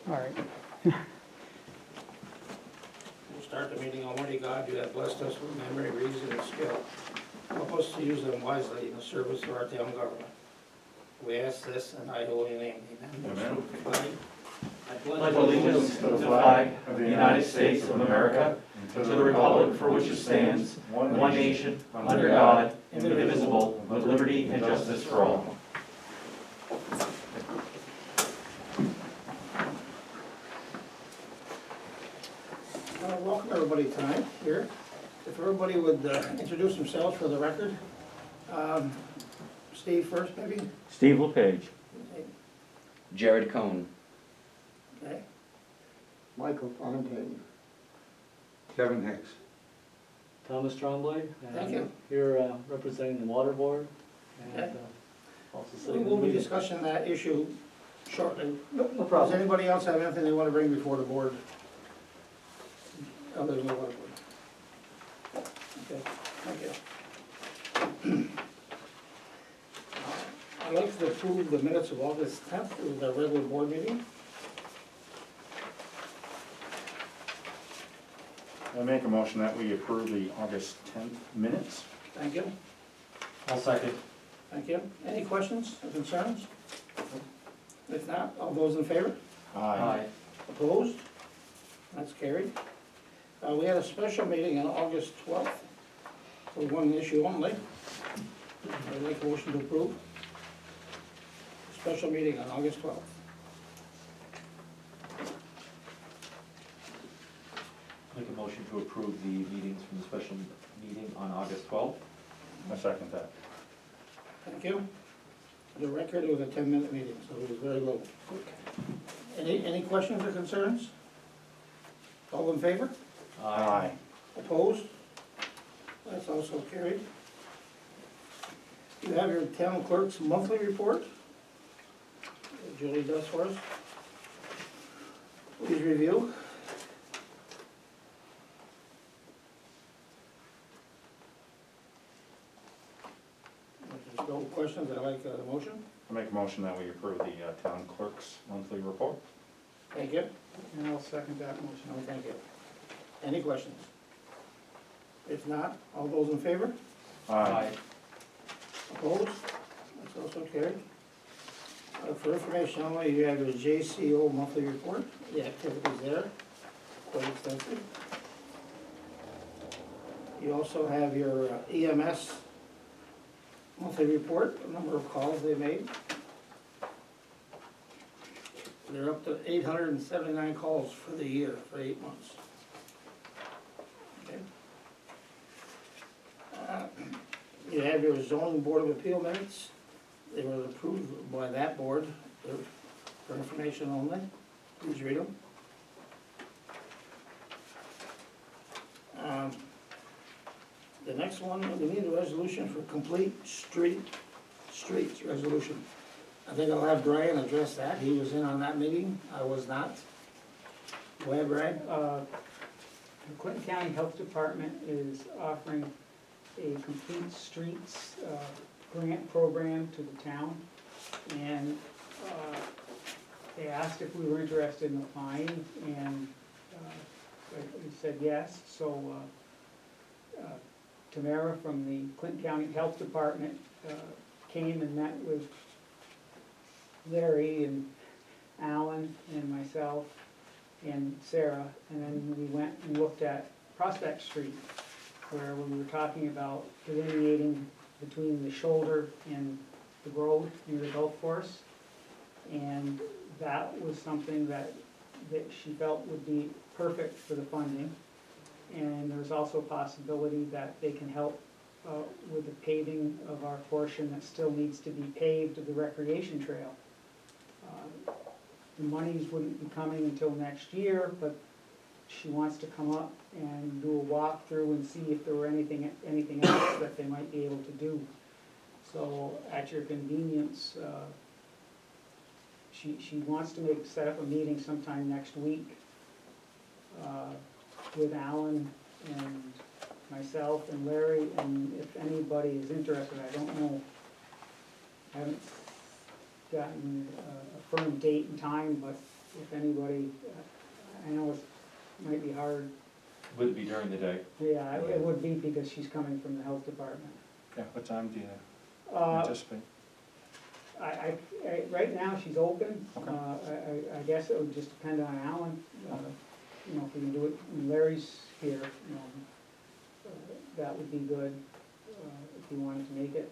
All right. We'll start the meeting. Almighty God, you have blessed us with memory, reason, and skill. Help us to use them wisely in the service of our town government. We ask this in thy holy name. Amen. I pledge allegiance to the flag of the United States of America and to the republic for which it stands, one nation, under God, indivisible, with liberty and justice for all. Welcome everybody tonight here. If everybody would introduce themselves for the record. Steve first, maybe? Steve LePage. Jared Cohn. Okay. Michael Fontaine. Kevin Hicks. Thomas Tremblay. Thank you. Here representing the Water Board and Okay. also We sitting in will the be meeting. discussing that issue shortly. No Does problem. anybody else have anything they want to bring before the board? Other than the water board? Okay, thank you. I'd like to approve the minutes of August 10th, it was our regular board meeting. I make a motion that we approve the August 10th minutes. Thank you, I'll second. thank you. Any questions or concerns? If not, all those in favor? Aye. Opposed? That's carried. We had a special meeting on August 12th for one issue only. I'd like a motion to approve. Special meeting on August 12th. Make a motion to approve the meetings from the special meeting on August 12th. I second that. Thank you. For the record, it was a 10-minute meeting, so it was very little. Any questions or concerns? All in favor? Aye. Opposed? That's also carried. You have your town clerk's monthly report. Julie does for us. Please review. If there's no questions, I'd like a motion. I make a motion that we approve the town clerk's monthly report. Thank you. And I'll second that motion. No, thank you. Any questions? If not, all those in favor? Opposed? That's also carried. For information only, you have your JCO monthly report, the activities there, quite extensive. You also have your EMS monthly report, the number of calls they made. They're up to 879 calls for the year, for 8 months. Okay. You have your zoning board of appeal minutes. They were approved by that board. They're for information only. Please read them. The next one, we need a resolution for complete streets resolution. I think I'll have Brian address that. He was in on that meeting. I was not. Go ahead, Brian. The Clinton County Health Department is offering a complete streets grant program to the town. And they asked if we were interested in applying, and we said yes. So Tamara from the Clinton County Health Department came and met with Larry and Alan and myself and Sarah, and then we went and looked at Prospect Street, where we were talking about delineating between the shoulder and the road near the golf course. And that was something that she felt would be perfect for the funding. And there's also a possibility that they can help with the paving of our portion that still needs to be paved of the recreation trail. The monies wouldn't be coming until next year, but she wants to come up and do a walkthrough and see if there were anything else that they might be able to do. So at your convenience, she wants to set up a meeting sometime next week with Alan and myself and Larry, and if anybody is interested, I don't know, I haven't gotten a firm date and time, but if anybody, I know it might be hard, Would it be during the day? yeah, it would be because she's coming from the health department. Yeah, what time do you Uh, anticipate? Right now, she's open. Okay. I guess it would just depend on Alan. You know, if we can do it when Larry's here, you know, that would be good, if you wanted to make it.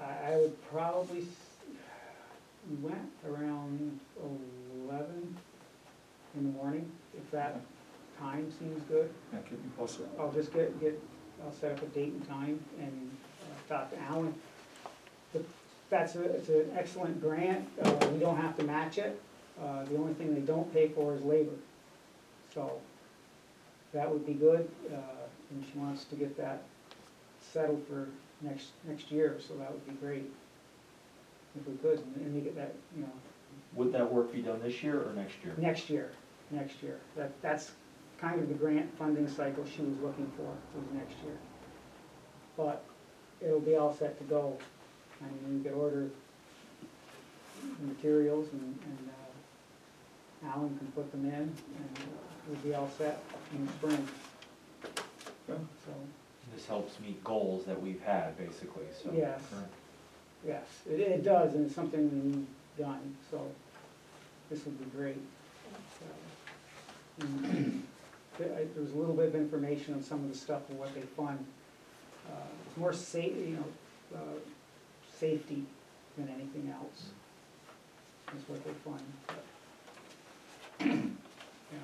I would probably, we went around 11 in the morning, if that time seems good. Yeah, keep me posted. I'll just I'll set up a date and time and talk to Alan. It's an excellent grant, we don't have to match it, the only thing they don't pay for is labor. So, that would be good, and she wants to get that settled for next year, so that would be great. If we could, and make it that, you know, Would that work be done this year or next year? next year. That's kind of the grant funding cycle she was looking for, was next year. But it'll be all set to go. I mean, you could order materials and Alan can put them in and we'll be all set in the spring. Good. So, This helps meet goals that we've had, basically, so. Yes. Correct. yes, it does, and it's something we need done, so this would be great. There was a little bit of information on some of the stuff of what they fund. It's more safety than anything else, is what they fund. But, yeah.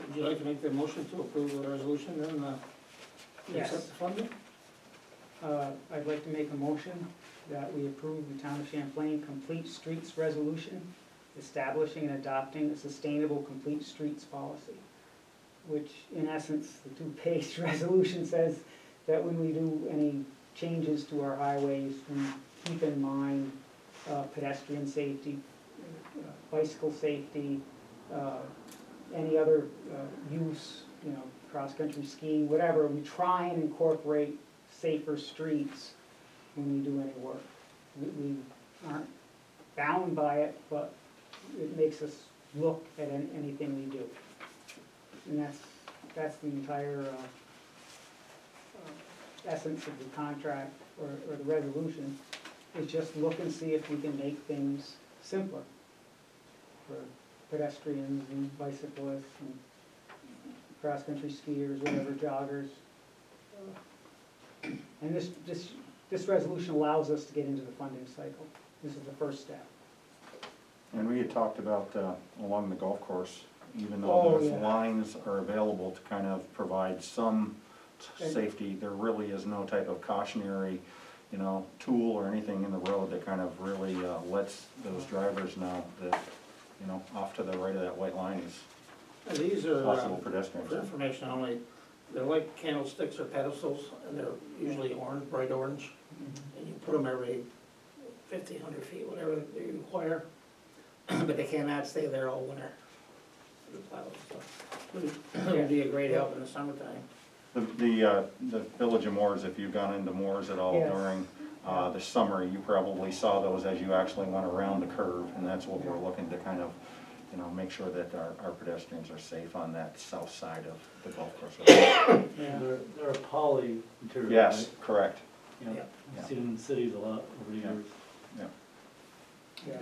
Would you like to make the motion to approve the resolution then, to Yes. accept the funding? I'd like to make a motion that we approve the Town of Champlain Complete Streets Resolution, establishing and adopting a sustainable complete streets policy, which in essence, the two-page resolution says that when we do any changes to our highways, we keep in mind pedestrian safety, bicycle safety, any other use, you know, cross-country skiing, whatever. We try and incorporate safer streets when we do any work. We aren't bound by it, but it makes us look at anything we do. And that's the entire essence of the contract or the resolution, is just look and see if we can make things simpler for pedestrians and bicyclists and cross-country skiers, whatever, joggers. And this resolution allows us to get into the funding cycle. This is the first step. And we had talked about along the golf course, even though Oh, those yeah. lines are available to kind of provide some safety, there really is no type of cautionary, you know, tool or anything in the road that kind of really lets those drivers know that, you know, off to the right of that white line is And these are, possible pedestrians. for information only, they're like candlesticks or pedestals, and they're usually orange, bright orange. And you put them every 50, 100 feet, whatever they require, but they cannot stay there all winter. For the plows and stuff. It would be a great help in the summertime. The Village of Moores, if you've gone into Moores at all Yes. during the summer, you probably saw those as you actually went around the curve, and that's what we're looking to kind of, you know, make sure that our pedestrians are safe on that south side of the golf course. Yeah. They're a poly material, Yes, right? correct. You know, Yeah. I've seen them in cities a lot over the Yeah. years. Yeah.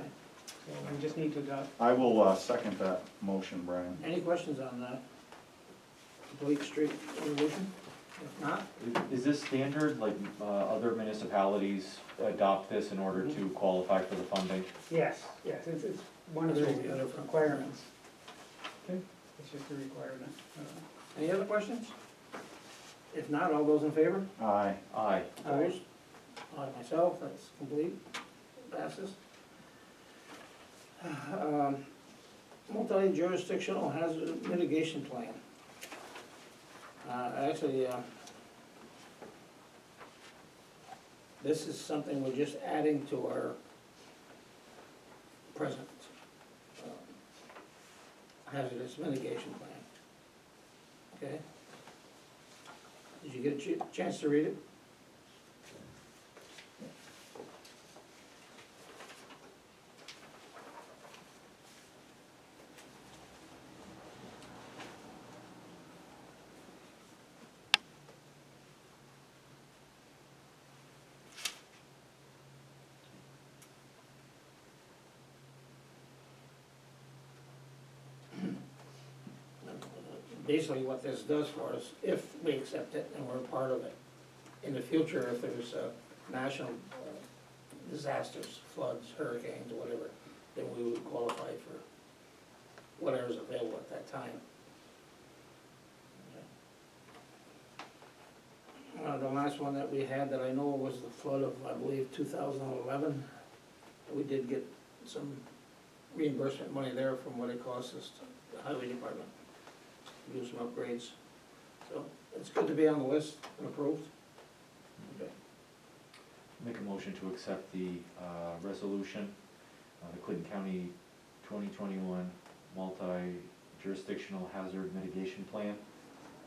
So we just need to adopt. I will second that motion, Brian. Any questions on that? Complete street resolution? If not, Is this standard, like, other municipalities adopt this in order to qualify for the funding? Yes, it's one of the That's what we got it from. requirements. Okay. It's just a requirement. any other questions? If not, all those in favor? Aye. Aye. Opposed? Aye myself, that's complete, passes. Multi-jurisdictional hazard mitigation plan. Actually, this is something we're just adding to our present hazardous mitigation plan. Okay? Did you get a chance to read it? basically what this does for us, if we accept it and we're part of it. In the future, if there's national disasters, floods, hurricanes, whatever, then we would qualify for whatever's available at that time. The last one that we had that I know was the flood of, I believe, 2011. We did get some reimbursement money there from what it cost us, the highway department, to do some upgrades. So it's good to be on the list and approved. Okay. Make a motion to accept the resolution, the Clinton County 2021 multi-jurisdictional hazard mitigation plan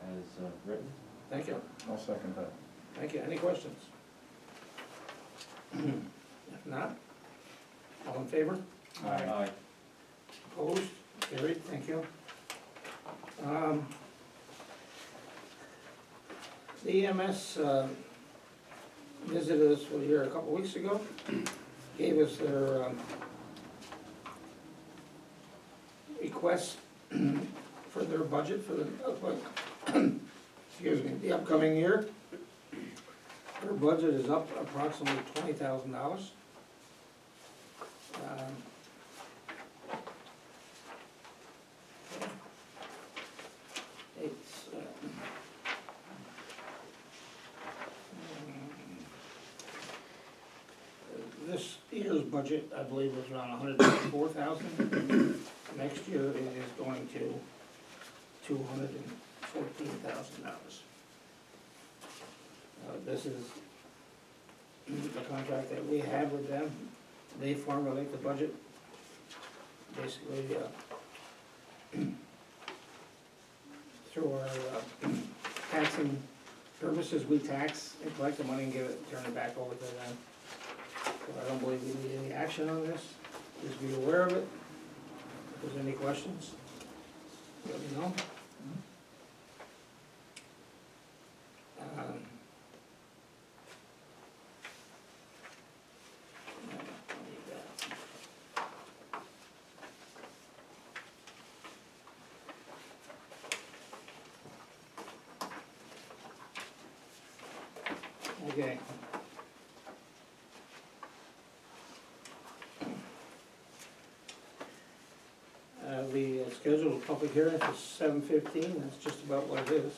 as written. Thank you. I'll second that. Thank you. Any questions? If not, all in favor? Aye. Opposed? Carried. Thank you. The EMS visited us here a couple weeks ago, gave us their request for their budget for the excuse me, the upcoming year. Their budget is up approximately $20,000. It's this year's budget, I believe, was around $104,000. Next year it is going to $214,000. This is the contract that we have with them. They formulate the budget. Basically, through our taxing purposes, we tax and collect the money and turn it back over to them. So I don't believe we need any action on this. Just be aware of it. If there's any questions, let me know. Okay. We scheduled a public hearing for 7:15, that's just about what it is.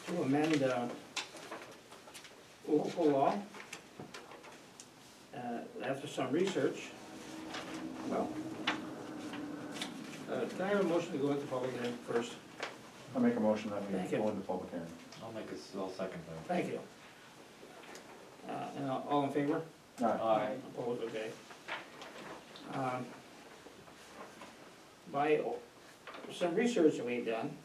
To amend local law. After some research, well, can I have a motion to go into public hearing first? I make a motion that we Thank you. go into public hearing. I'll second that. Thank you. And all in favor? Aye. Opposed, okay. By some research that we've done,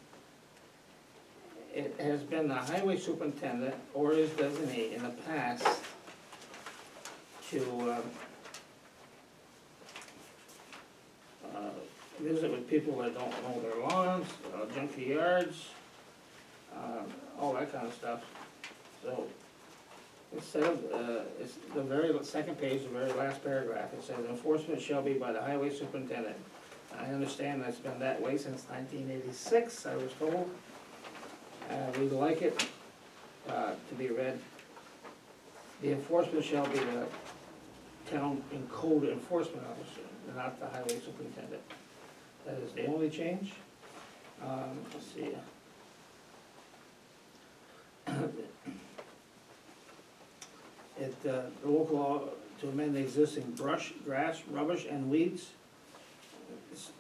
it has been the highway superintendent or his designee in the past to visit with people that don't mow their lawns, junky yards, all that kind of stuff. So instead of, it's the very second page, the very last paragraph, it says enforcement shall be by the highway superintendent. I understand that's been that way since 1986, I was told. We'd like it to be read, the enforcement shall be the town and code enforcement officer, not the highway superintendent. That is the only change. Let's see. The local law to amend the existing brush, grass, rubbish, and weeds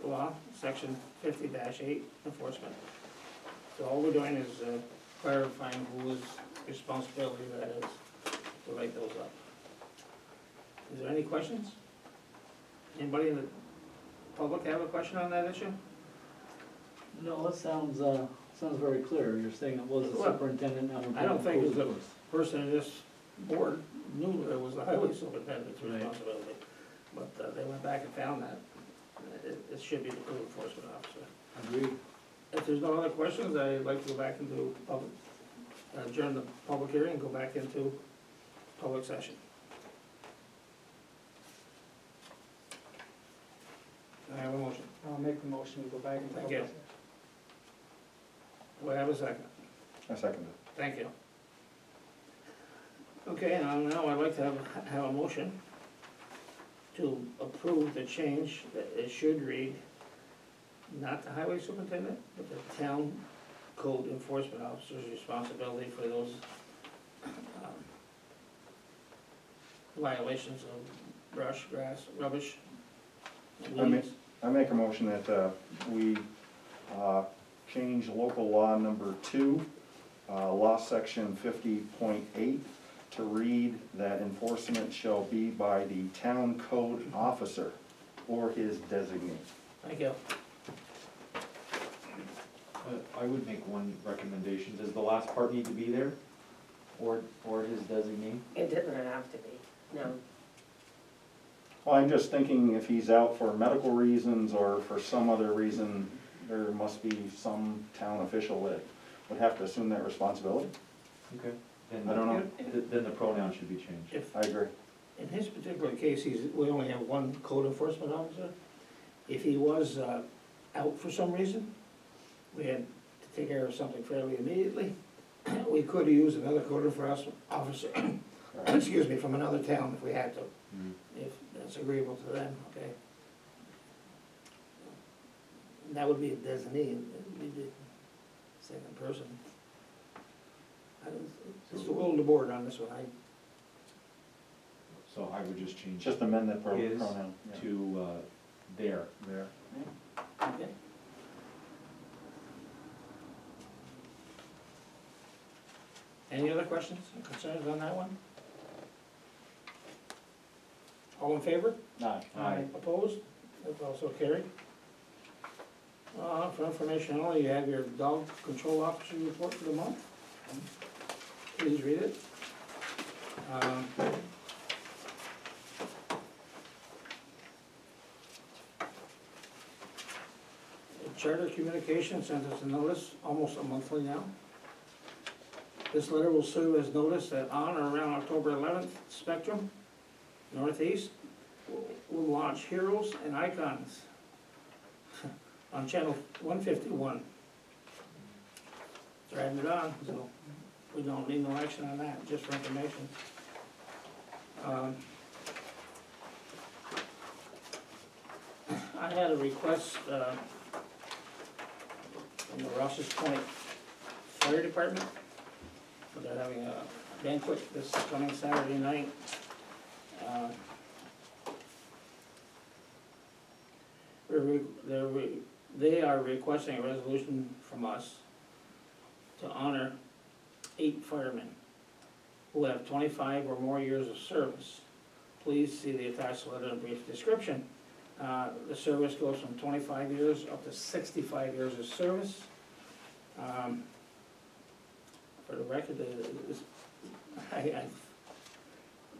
law, section 50-8, enforcement. So all we're doing is clarifying whose responsibility that is to write those up. Is there any questions? Anybody in the public have a question on that issue? No, that sounds very clear. You're saying it was the Well, superintendent, now we're. I don't think putting the code enforcement. person in this board knew it was the highway superintendent's Right. responsibility. But they went back and found that. It should be the code enforcement officer. Agreed. If there's no other questions, I'd like to go back into public, adjourn the public hearing and go back into public session. I have a motion. I'll make the motion, we go back and. Thank you. Do I have a second? I second it. Thank you. Okay, now I'd like to have a motion to approve the change that it should read, not the highway superintendent, but the town code enforcement officer's responsibility for those violations of brush, grass, rubbish, weeds. I make a motion that we change local law number 2, law section 50.8, to read that enforcement shall be by the town code officer or his designee. Thank you. I would make one recommendation. Does the last part need to be there? Or his designee? It doesn't have to be, no. Well, I'm just thinking if he's out for medical reasons or for some other reason, there must be some town official that would have to assume that responsibility. Okay. I don't know. Then the pronoun should be changed. If, I agree. in his particular case, we only have one code enforcement officer. If he was out for some reason, we had to take care of something fairly immediately, we could use another code enforcement officer, excuse me, from another town if we had to, if that's agreeable to them, okay? And that would be a designee, it would be the second person. It's the will of the board on this one, So I would just change Just amend that Is pronoun. Yeah. to there. There. okay? Any other questions and concerns on that one? All in favor? Aye. Opposed? That's also carried. For information only, you have your dog control officer report for the month. Please read it. Charter Communications sent us a notice, almost a monthly now. This letter will serve as notice that on or around October 11th, Spectrum Northeast will launch Heroes and Icons on channel 151. Driving it on, so we don't need no action on that, just for information. I had a request from the Rouse's Point Fire Department. They're having a banquet this coming Saturday night. They are requesting a resolution from us to honor 8 firemen who have 25 or more years of service. Please see the attached letter and brief description. The service goes from 25 years up to 65 years of service. For the record, I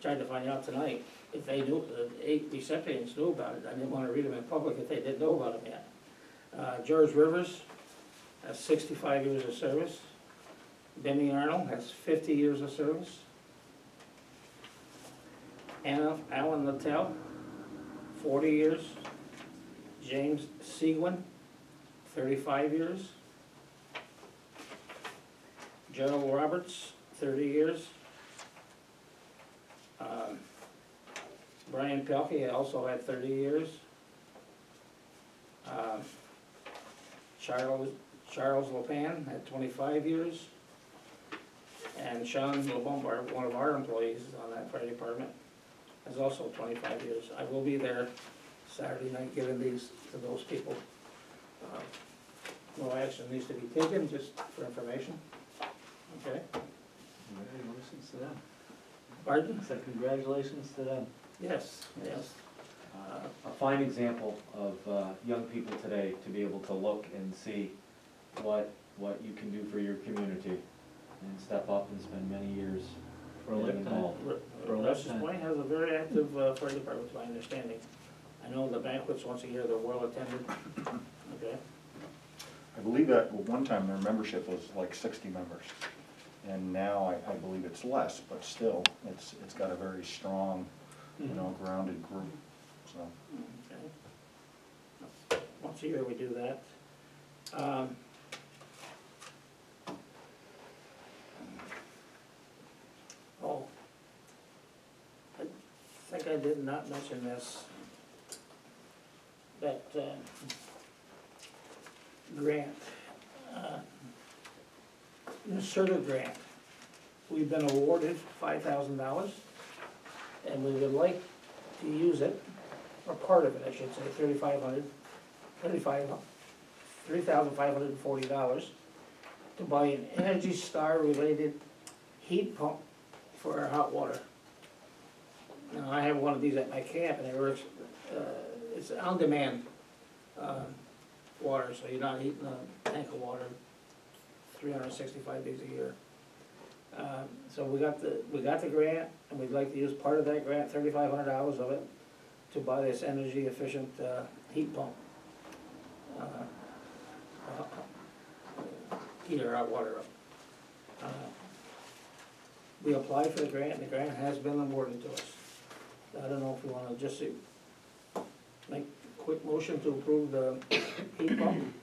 tried to find out tonight if they knew, the 8 recipients knew about it. I didn't want to read them in public if they didn't know about them yet. George Rivers has 65 years of service. Demi Arnold has 50 years of service. Alan Littell, 40 years. James Seguin, 35 years. Gerald Roberts, 30 years. Brian Pelkey also had 30 years. Charles Lopan had 25 years. And Sean LeBombard, one of our employees on that fire department, has also 25 years. I will be there Saturday night giving these to those people. No action needs to be taken, just for information. Okay? Congratulations to them. Pardon? So congratulations to them. Yes, yes. A fine example of young people today to be able to look and see what you can do for your community and step up and spend many years For a getting lifetime. involved. For a Rouse's lifetime. Point has a very active fire department, to my understanding. I know the banquets once a year, they're well attended. Okay? I believe that at one time their membership was like 60 members. And now I believe it's less, but still, it's got a very strong, grounded group, so. Okay. once a year we do that. Oh, I think I did not mention this, that grant, Nucerta grant. We've been awarded $5,000, and we would like to use it, or part of it, I should say, $3,540 to buy an Energy Star related heat pump for our hot water. Now, I have one of these at my camp, and it works, it's on-demand water, so you're not heating a tank of water 365 days a year. So we got the grant, and we'd like to use part of that grant, $3,500 of it, to buy this energy efficient heat pump. Heat our hot water up. We applied for the grant, and the grant has been awarded to us. I don't know if we wanna just make a quick motion to approve the heat pump?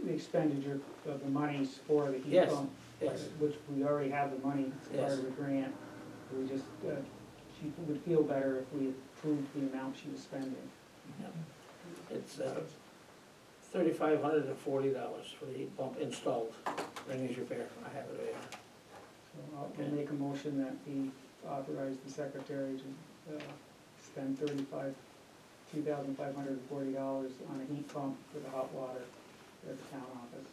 The expenditure of the monies for the heat Yes, pump. yes. Which we already have the money as part Yes. of the grant. We just, she would feel better if we approved the amount she was spending. It's $3,540 for the heat pump installed, drainage repair, I have it right here. So I'll Okay. make a motion that we authorize the secretary to spend $2,540 on a heat pump for the hot water at the town office.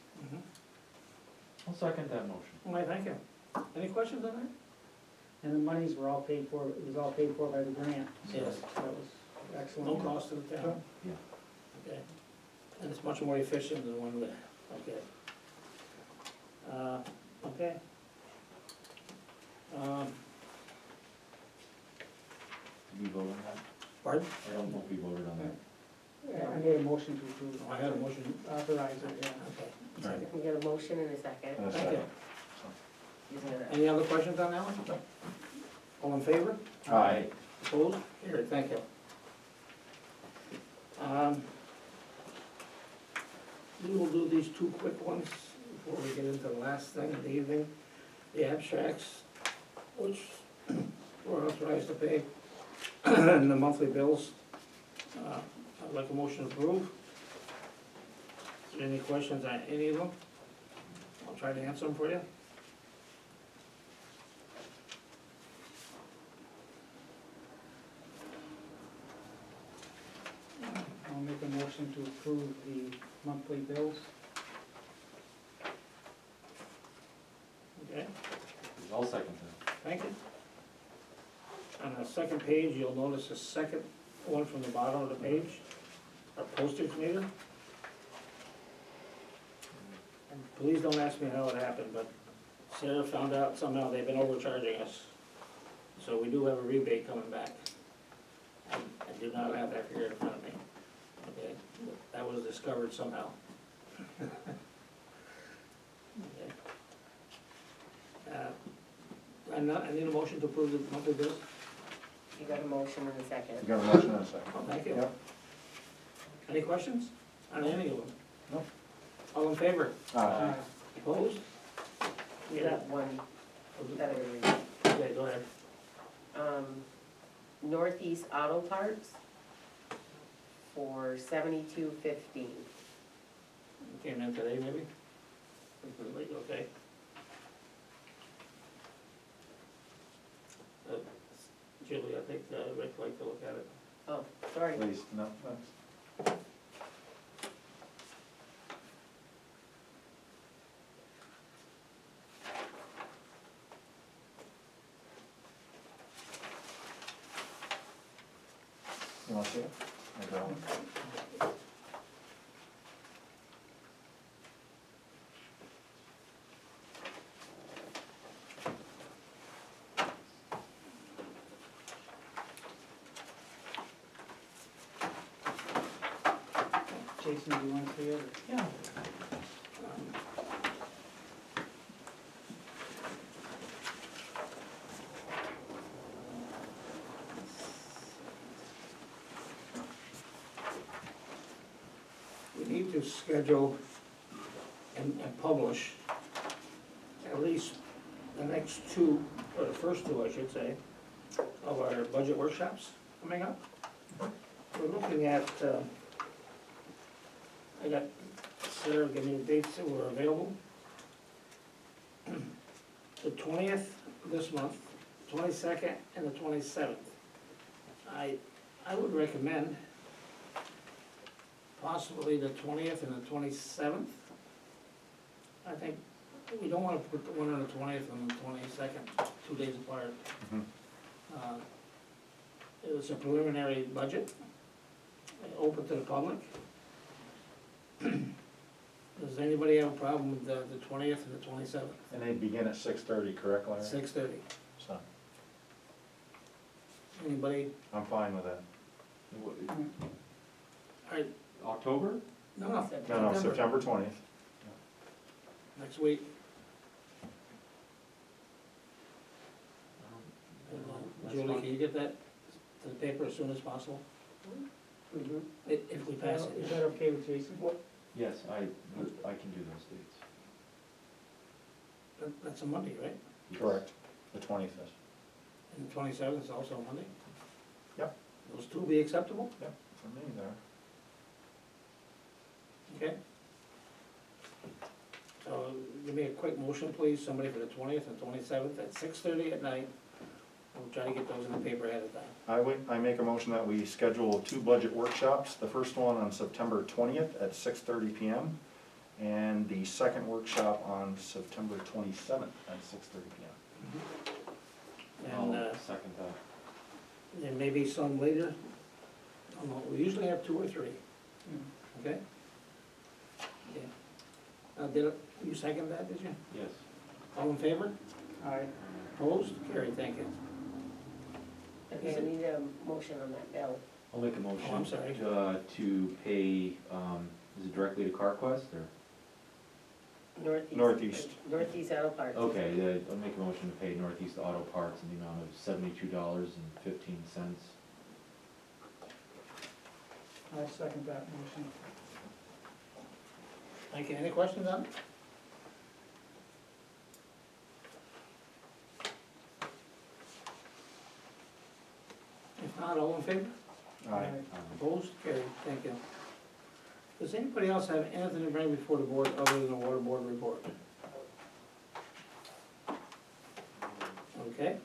I'll second that motion. Why, thank you. Any questions on that? And the monies were all paid for, it was all paid for by the grant. So Yes. that was excellent. No cost to the town? Yeah. Okay. And it's much more efficient than one that, okay. Okay. Did we vote on that? Pardon? I don't know if we voted on that. I made a motion to approve. Oh, I had a motion. Authorize it, yeah. Okay. Right. We got a motion and a second. And a Thank you. second. Isn't it? Any other questions on that one? All in favor? Aye. Opposed? Carried, thank you. We will do these two quick ones before we get into the last thing of the evening. The abstracts, which we're authorized to pay, and the monthly bills. I'd like a motion to approve. Is there any questions on any of them? I'll try to answer them for you. I'll make a motion to approve the monthly bills. Okay, I'll second that. thank you. On the second page, you'll notice the second one from the bottom of the page, our postage meter. And please don't ask me how it happened, but Sarah found out somehow they've been overcharging us. So we do have a rebate coming back. I do not have that here in front of me. Okay, that was discovered somehow. Okay. I need a motion to approve the monthly bills. You got a motion and a You second. got a motion and a second? Oh, thank you. Yep. Any questions on any of them? No. All in favor? Aye. Opposed? We got one that I would read. Okay, go ahead. Northeast Auto Parts for $72.15. Came in today, maybe? Okay. Julie, I think Rick would like to look at it. Oh, sorry. Please, no, thanks. You want to see it? I don't. Jason, do you want to see it? Yeah. to schedule and publish at least the next two, or the first two, I should say, of our budget workshops coming up. We're looking at, I got Sarah give me the dates that were available. The 20th this month, 22nd, and the 27th. I would recommend possibly the 20th and the 27th. I think we don't wanna put the one on the 20th and the 22nd, 2 days apart. Mhm. It was a preliminary budget, open to the public. Does anybody have a problem with the 20th and the 27th? And they begin at 6:30, correct, Larry? 6:30. So, Anybody? I'm fine with that. Alright, October? no, No, September 20th. next week. That's Julie, fine. can you get that to the paper as soon as possible, Mhm. if we pass Is it? that okay with Jason? Yes, I can do those dates. That's a Monday, right? Yes. Correct. The 20th is. And the 27th is also a Monday? Yep. Those two be acceptable? Yep, for me there. Okay. So give me a quick motion, please, somebody for the 20th and 27th at 6:30 at night. We'll try to get those in the paper ahead of time. I make a motion that we schedule 2 budget workshops, the first one on September 20th at 6:30 PM, and the second workshop on September 27th at 6:30 PM. And I'll second that. there may be some later. We usually have 2 or 3, Mm. okay? Yeah. You second that, did you? Yes. All in favor? Aye. Opposed? Carried, thank you. Okay, I need a motion on that bill. I'll make a motion. Oh, I'm sorry. To pay, is it directly to CarQuest or? Northeast. Northeast Auto Parts. Okay, I'll make a motion to pay Northeast Auto Parts in the amount of $72.15. I'll second that motion. Thank you. Any questions on it? If not, all in favor? Aye. Opposed? Carried, thank you. Does anybody else have anything to bring before the board other than the water board report? Okay.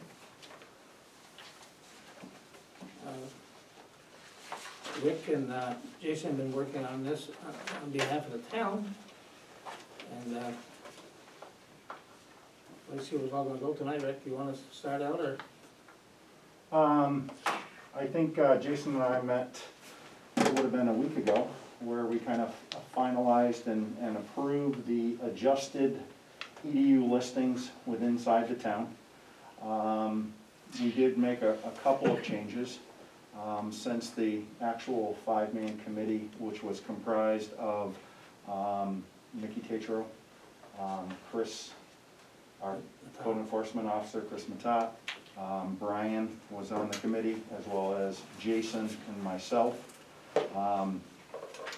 Rick and Jason have been working on this on behalf of the town, and let's see where it's all gonna go tonight. Rick, you want us to start out, or? I think Jason and I met, it would have been a week ago, where we kind of finalized and approved the adjusted EDU listings within inside the town. We did make a couple of changes since the actual 5-man committee, which was comprised of Mickey Tatro, Chris, our code enforcement officer, Chris Matat, Brian was on the committee, as well as Jason and myself.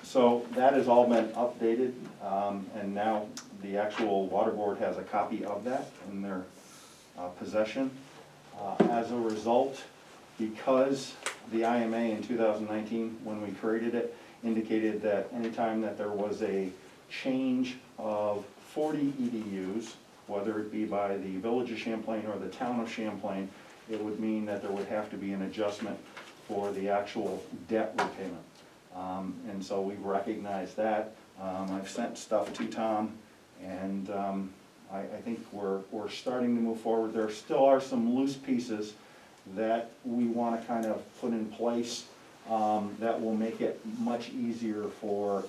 So that has all been updated, and now the actual water board has a copy of that in their possession. As a result, because the IMA in 2019, when we created it, indicated that anytime that there was a change of 40 EDUs, whether it be by the Village of Champlain or the Town of Champlain, it would mean that there would have to be an adjustment for the actual debt repayment. And so we recognize that. I've sent stuff to Tom, and I think we're starting to move forward. There still are some loose pieces that we want to kind of put in place that will make it much easier for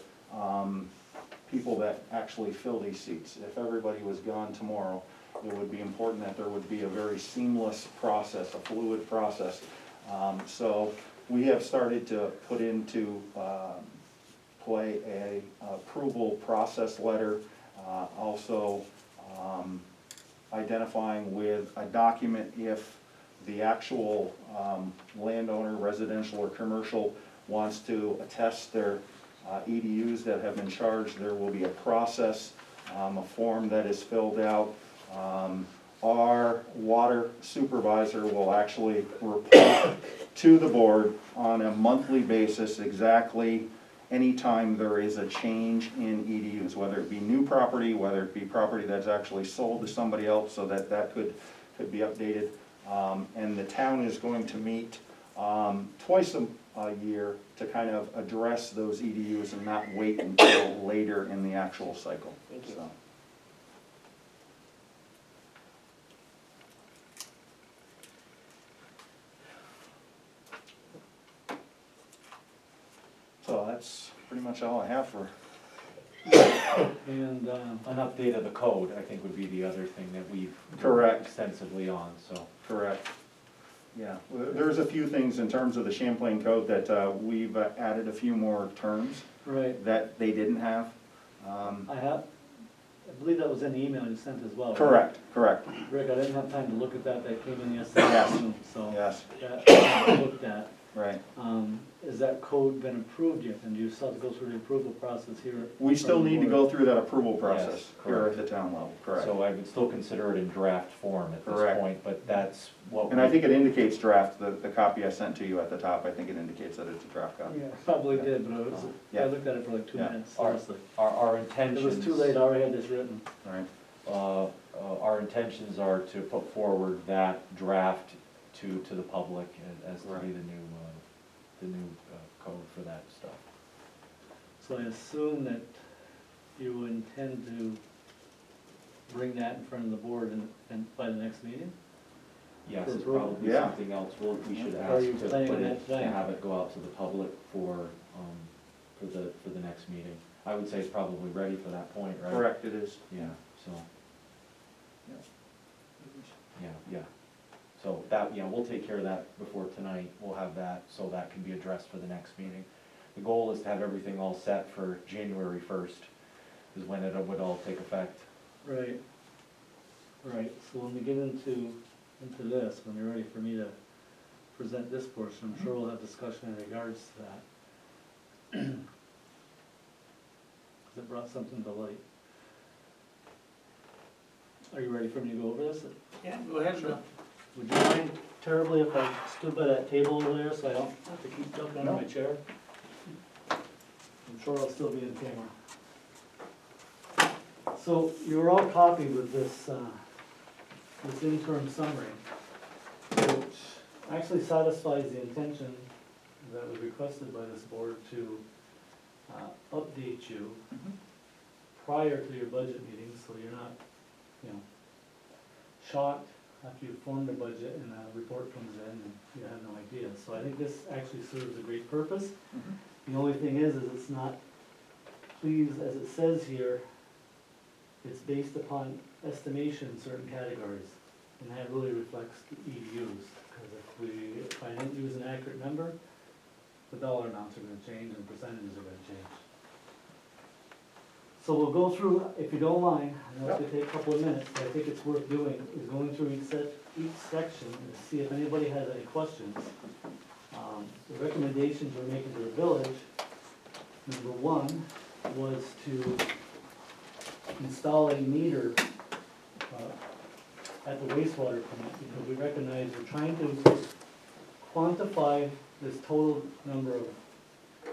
people that actually fill these seats. If everybody was gone tomorrow, it would be important that there would be a very seamless process, a fluid process. So we have started to put into play a approval process letter, also identifying with a document if the actual landowner, residential or commercial, wants to attest their EDUs that have been charged, there will be a process, a form that is filled out. Our water supervisor will actually report to the board on a monthly basis exactly anytime there is a change in EDUs, whether it be new property, whether it be property that's actually sold to somebody else, so that that could be updated. And the town is going to meet twice a year to kind of address those EDUs and not wait until later in the actual cycle. Thank you. So that's pretty much all I have for. And, An update of the code, I think, would be the other thing that we've Correct. worked extensively on, so. Correct. Yeah, there's a few things in terms of the Champlain code that we've added a few more terms right, that they didn't have. I believe that was in the email you sent as well. right? Correct, correct, Rick, I didn't have time to look at that, that came in yesterday Yes. afternoon, so. yes, That I looked at. right. Has that code been approved yet, and do you still have to go through the approval process here? We still need to go through that approval process Yes, here at correct. the town level, correct. So I would still consider it in draft form at this Correct. point, but that's what. And I think it indicates draft, the copy I sent to you at the top, I think it indicates that it's a draft copy. Yes. Probably did, but I Yeah. looked at it for like 2 Yeah. minutes, Our- honestly. Our It intentions. was too late, I already had this written. All right, Our intentions are to put forward that draft to the public as to Right. be the new code for that stuff. So I assume that you intend to bring that in front of the board and by the next meeting? Yes, For it's approval? probably Yeah. something else we should Are ask you to planning put on it, that to today? have it go out to the public for the next meeting. I would say it's probably ready for that point, right? correct, it is. Yeah, so, yeah. So that, we'll take care of that before tonight, we'll have that, so that can be addressed for the next meeting. The goal is to have everything all set for January 1st, is when it would all take effect. Right. Right, so when we get into this, when you're ready for me to present this portion, I'm sure we'll have discussion in regards to that. 'Cause it brought something to light. Are you ready for me to go over this? Yeah, go ahead, Bill. Would you mind terribly if I stood by that table over there so I don't have to keep jumping out of my chair? I'm sure I'll still be in camera. So you were all copied with this interim summary, which actually satisfies the intention that was requested by this board to update you prior to your budget meetings, so you're not, shocked after you formed a budget and a report comes in and you have no idea. So I think this actually serves a great purpose. The only thing is it's not, please, as it says here, it's based upon estimation in certain categories. And that really reflects the EDUs, because if I didn't use an accurate number, the dollar amounts are gonna change and percentages are gonna change. So we'll go through, if you don't mind, I know it's gonna take a couple of minutes, but I think it's worth doing, is going through each section and see if anybody has any questions. The recommendations we're making to the village, number one, was to install a meter at the wastewater plant, because we recognize we're trying to quantify this total number of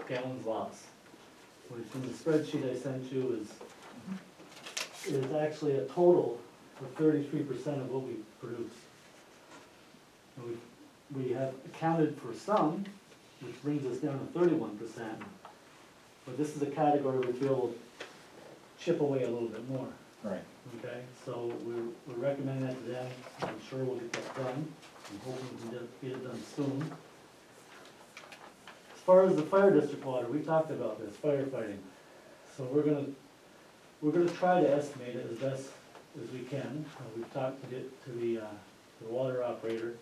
gallons lost. Which in the spreadsheet I sent you is actually a total of 33% of what we produce. And we have accounted for some, which brings us down to 31%. But this is a category which we will chip away a little bit more. Right. Okay, so we're recommending that to them. I'm sure we'll get that done. I'm hoping we can get it done soon. As far as the fire district water, we talked about this, firefighting. So we're gonna try to estimate it as best as we can. We've talked to get to the water operator.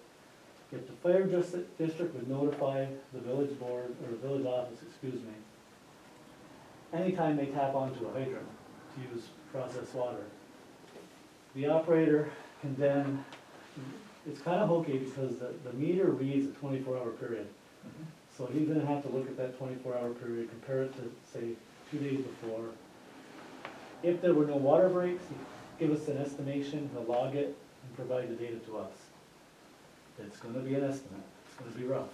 If the fire district would notify the village board, or the village office, excuse me, anytime they tap onto a hydrant to use processed water, the operator can then, it's kind of hokey because the meter reads a 24-hour period. So he's gonna have to look at that 24-hour period, compare it to, say, 2 days before. If there were no water breaks, he'd give us an estimation, he'll log it and provide the data to us. It's gonna be an estimate, it's gonna be rough,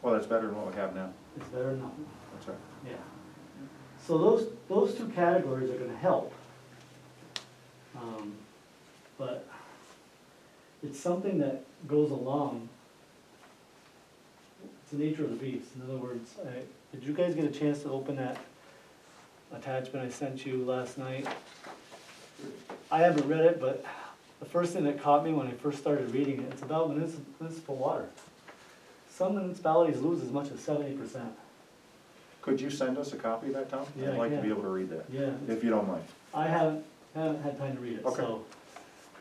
Well, that's better than what we have now. it's better than nothing. That's right. Yeah. So those two categories are gonna help. But it's something that goes along. It's the nature of the beast. In other words, did you guys get a chance to open that attachment I sent you last night? I haven't read it, but the first thing that caught me when I first started reading it, it's about municipal water. Some municipalities lose as much as 70%. Could you send us a copy of that, Tom? Yeah, I'd I like to can. be able to read that, Yeah, if you don't mind. I haven't had time to read it, Okay. so.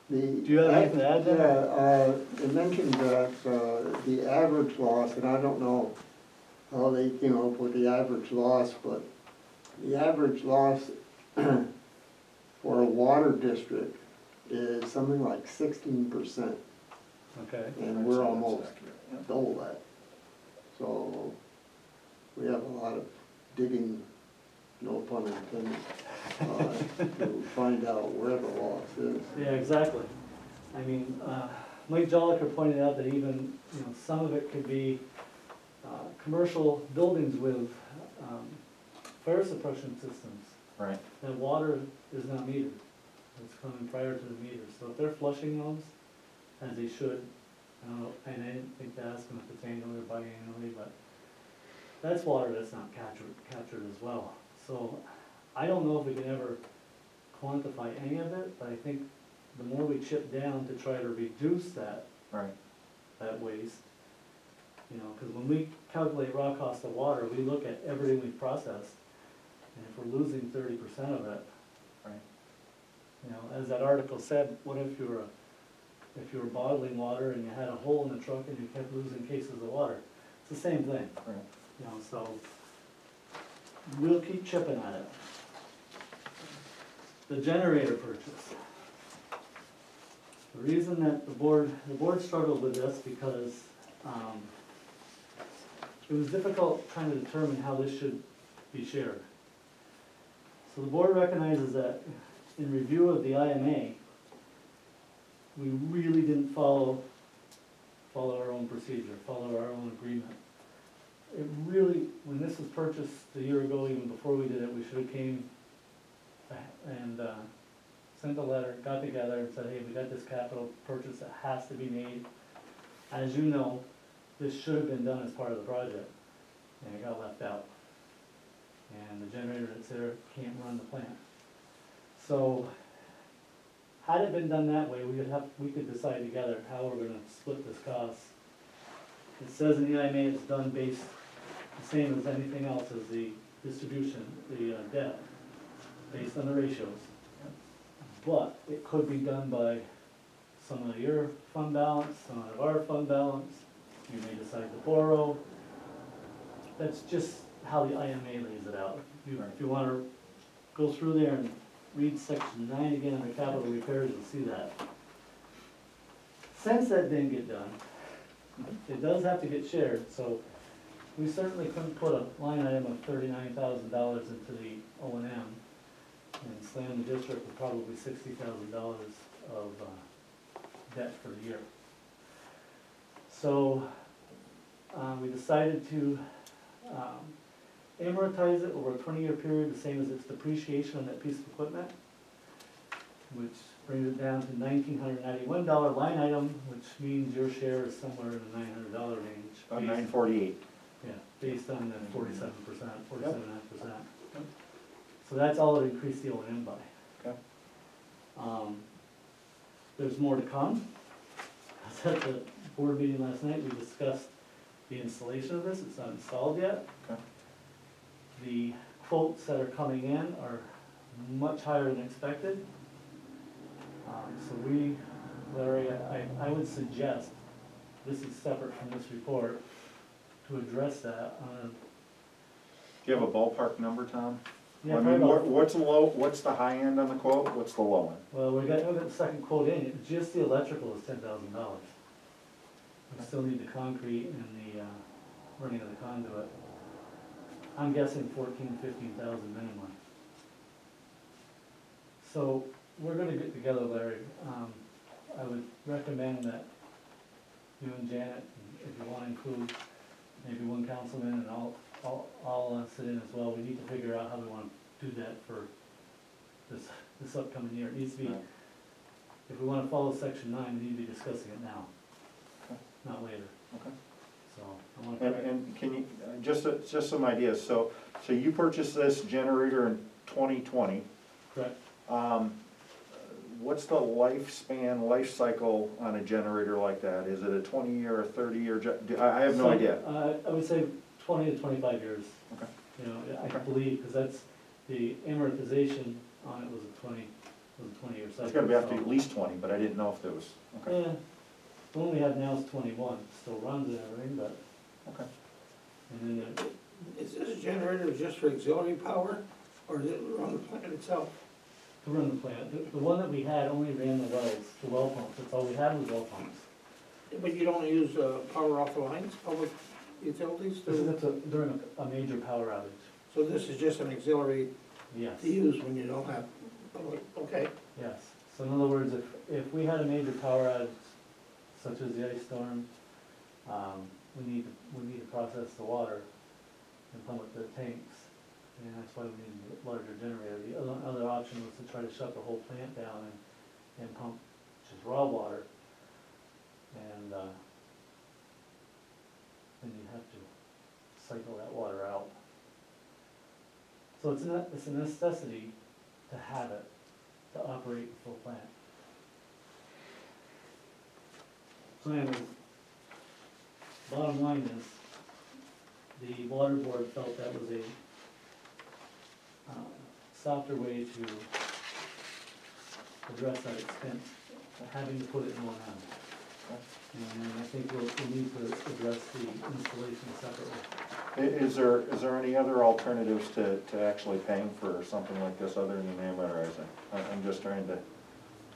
Do you have anything to add there? Yeah, it mentioned that, the average loss, and I don't know how they came up with the average loss, but the average loss for a water district is something like 16%, Okay. and we're almost Yeah. double that. So, we have a lot of digging, no pun intended, to find out where the loss is. Yeah, exactly. I mean, Mike Jolliker pointed out that even, some of it could be, commercial buildings with, fire suppression systems. Right. That water is not metered. It's coming prior to the meter. So if they're flushing those, as they should, I don't know, and I didn't think to ask them if it's annually or biannually, but that's water that's not captured as well. So I don't know if we can ever quantify any of it, but I think the more we chip down to try to reduce that Right. waste, because when we calculate raw cost of water, we look at everything we've processed, and if we're losing 30% of it, Right. as that article said, what if you were bottling water and you had a hole in the truck and you kept losing cases of water? It's the same thing, Right. so we'll keep chipping at it. The generator purchase. The reason that the board struggled with this because, it was difficult trying to determine how this should be shared. So the board recognizes that in review of the IMA, we really didn't follow our own procedure, follow our own agreement. It really, when this was purchased a year ago, even before we did it, we should have came and sent a letter, got together and said, hey, we got this capital purchase that has to be made. As you know, this should have been done as part of the project, and it got left out. And the generator that's there can't run the plant. So, had it been done that way, we could decide together how we're gonna split this cost. It says in the IMA it's done based, the same as anything else as the distribution, the debt, based on the ratios. But it could be done by some of your fund balance, some of our fund balance, you may decide to borrow. That's just how the IMA lays it out. If you wanna go through there and read section 9 again under capital repairs, you'll see that. Since that didn't get done, it does have to get shared, so we certainly couldn't put a line item of $39,000 into the O&M and slam the district with probably $60,000 of debt for the year. So we decided to amortize it over a 20-year period, the same as its depreciation on that piece of equipment, which brings it down to $1,991 line item, which means your share is somewhere in the $900 range. About $948. Yeah, based on the 47%, 47.5%. So that's all it increased the O&M by. Okay. There's more to come. At the board meeting last night, we discussed the installation of this. It's not installed yet. Okay. The quotes that are coming in are much higher than expected. So we, Larry, I would suggest, this is separate from this report, to address that on Do you have a ballpark number, Tom? Yeah, I probably mean, about- what's the high end on the quote, what's the low end? Well, we got the second quote in, just the electrical is $10,000. We still need the concrete and running of the conduit. I'm guessing 15,000 minimum. So, we're gonna get together, Larry. I would recommend that you and Janet, if you wanna include maybe one councilman, and I'll sit in as well. We need to figure out how we wanna do that for this upcoming year. It needs to be, Right. if we wanna follow section 9, we need to be discussing it now, Okay. not later. Okay. So, I wanna And, correct. and can you, just some ideas, so you purchased this generator in 2020. Correct. What's the lifespan, life cycle on a generator like that? Is it a 20-year or 30-year, I have no So, idea. I would say 20 to 25 years. Okay. You know, I Okay. believe, because that's, the amortization on it was a 20-year cycle. It's gotta be after so- at least 20, but I didn't know if there was, okay, Yeah, the one we have now is 21, still runs and everything, but, okay. and then Is this generator just for auxiliary power, or does it run the plant itself? to run the plant, the one that we had only ran the wells, the well pumps, that's all we had was well pumps. But you don't use power off the lines, public utilities? This is during a major power outage, So this is just an auxiliary yes, to use when you don't have public, okay. yes. So in other words, if we had a major power outage, such as the ice storm, we need to process the water and pump it to the tanks. And that's why we need a larger generator. The other option was to try to shut the whole plant down and pump just raw water. And then you have to cycle that water out. So it's a necessity to have it, to operate the full plant. So anyways, bottom line is, the water board felt that was a softer way to address that expense, having to put it in one end. And I think we'll need to address the installation separately. Is there any other alternatives to actually paying for something like this other than amortizing? I'm just trying to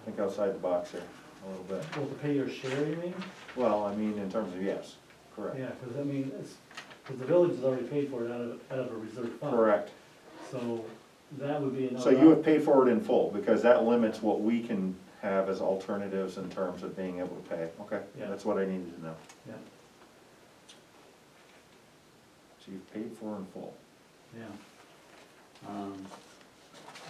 think outside the box here a little bit. Well, to pay your share, you mean? Well, I mean, in terms of, yes, correct. Yeah, because I mean, because the village has already paid for it out of a reserve fund. Correct. So that would be another. So you have paid for it in full, because that limits what we can have as alternatives in terms of being able to pay. Okay, Yeah. that's what I needed to know. Yeah, So you've paid for in full. yeah.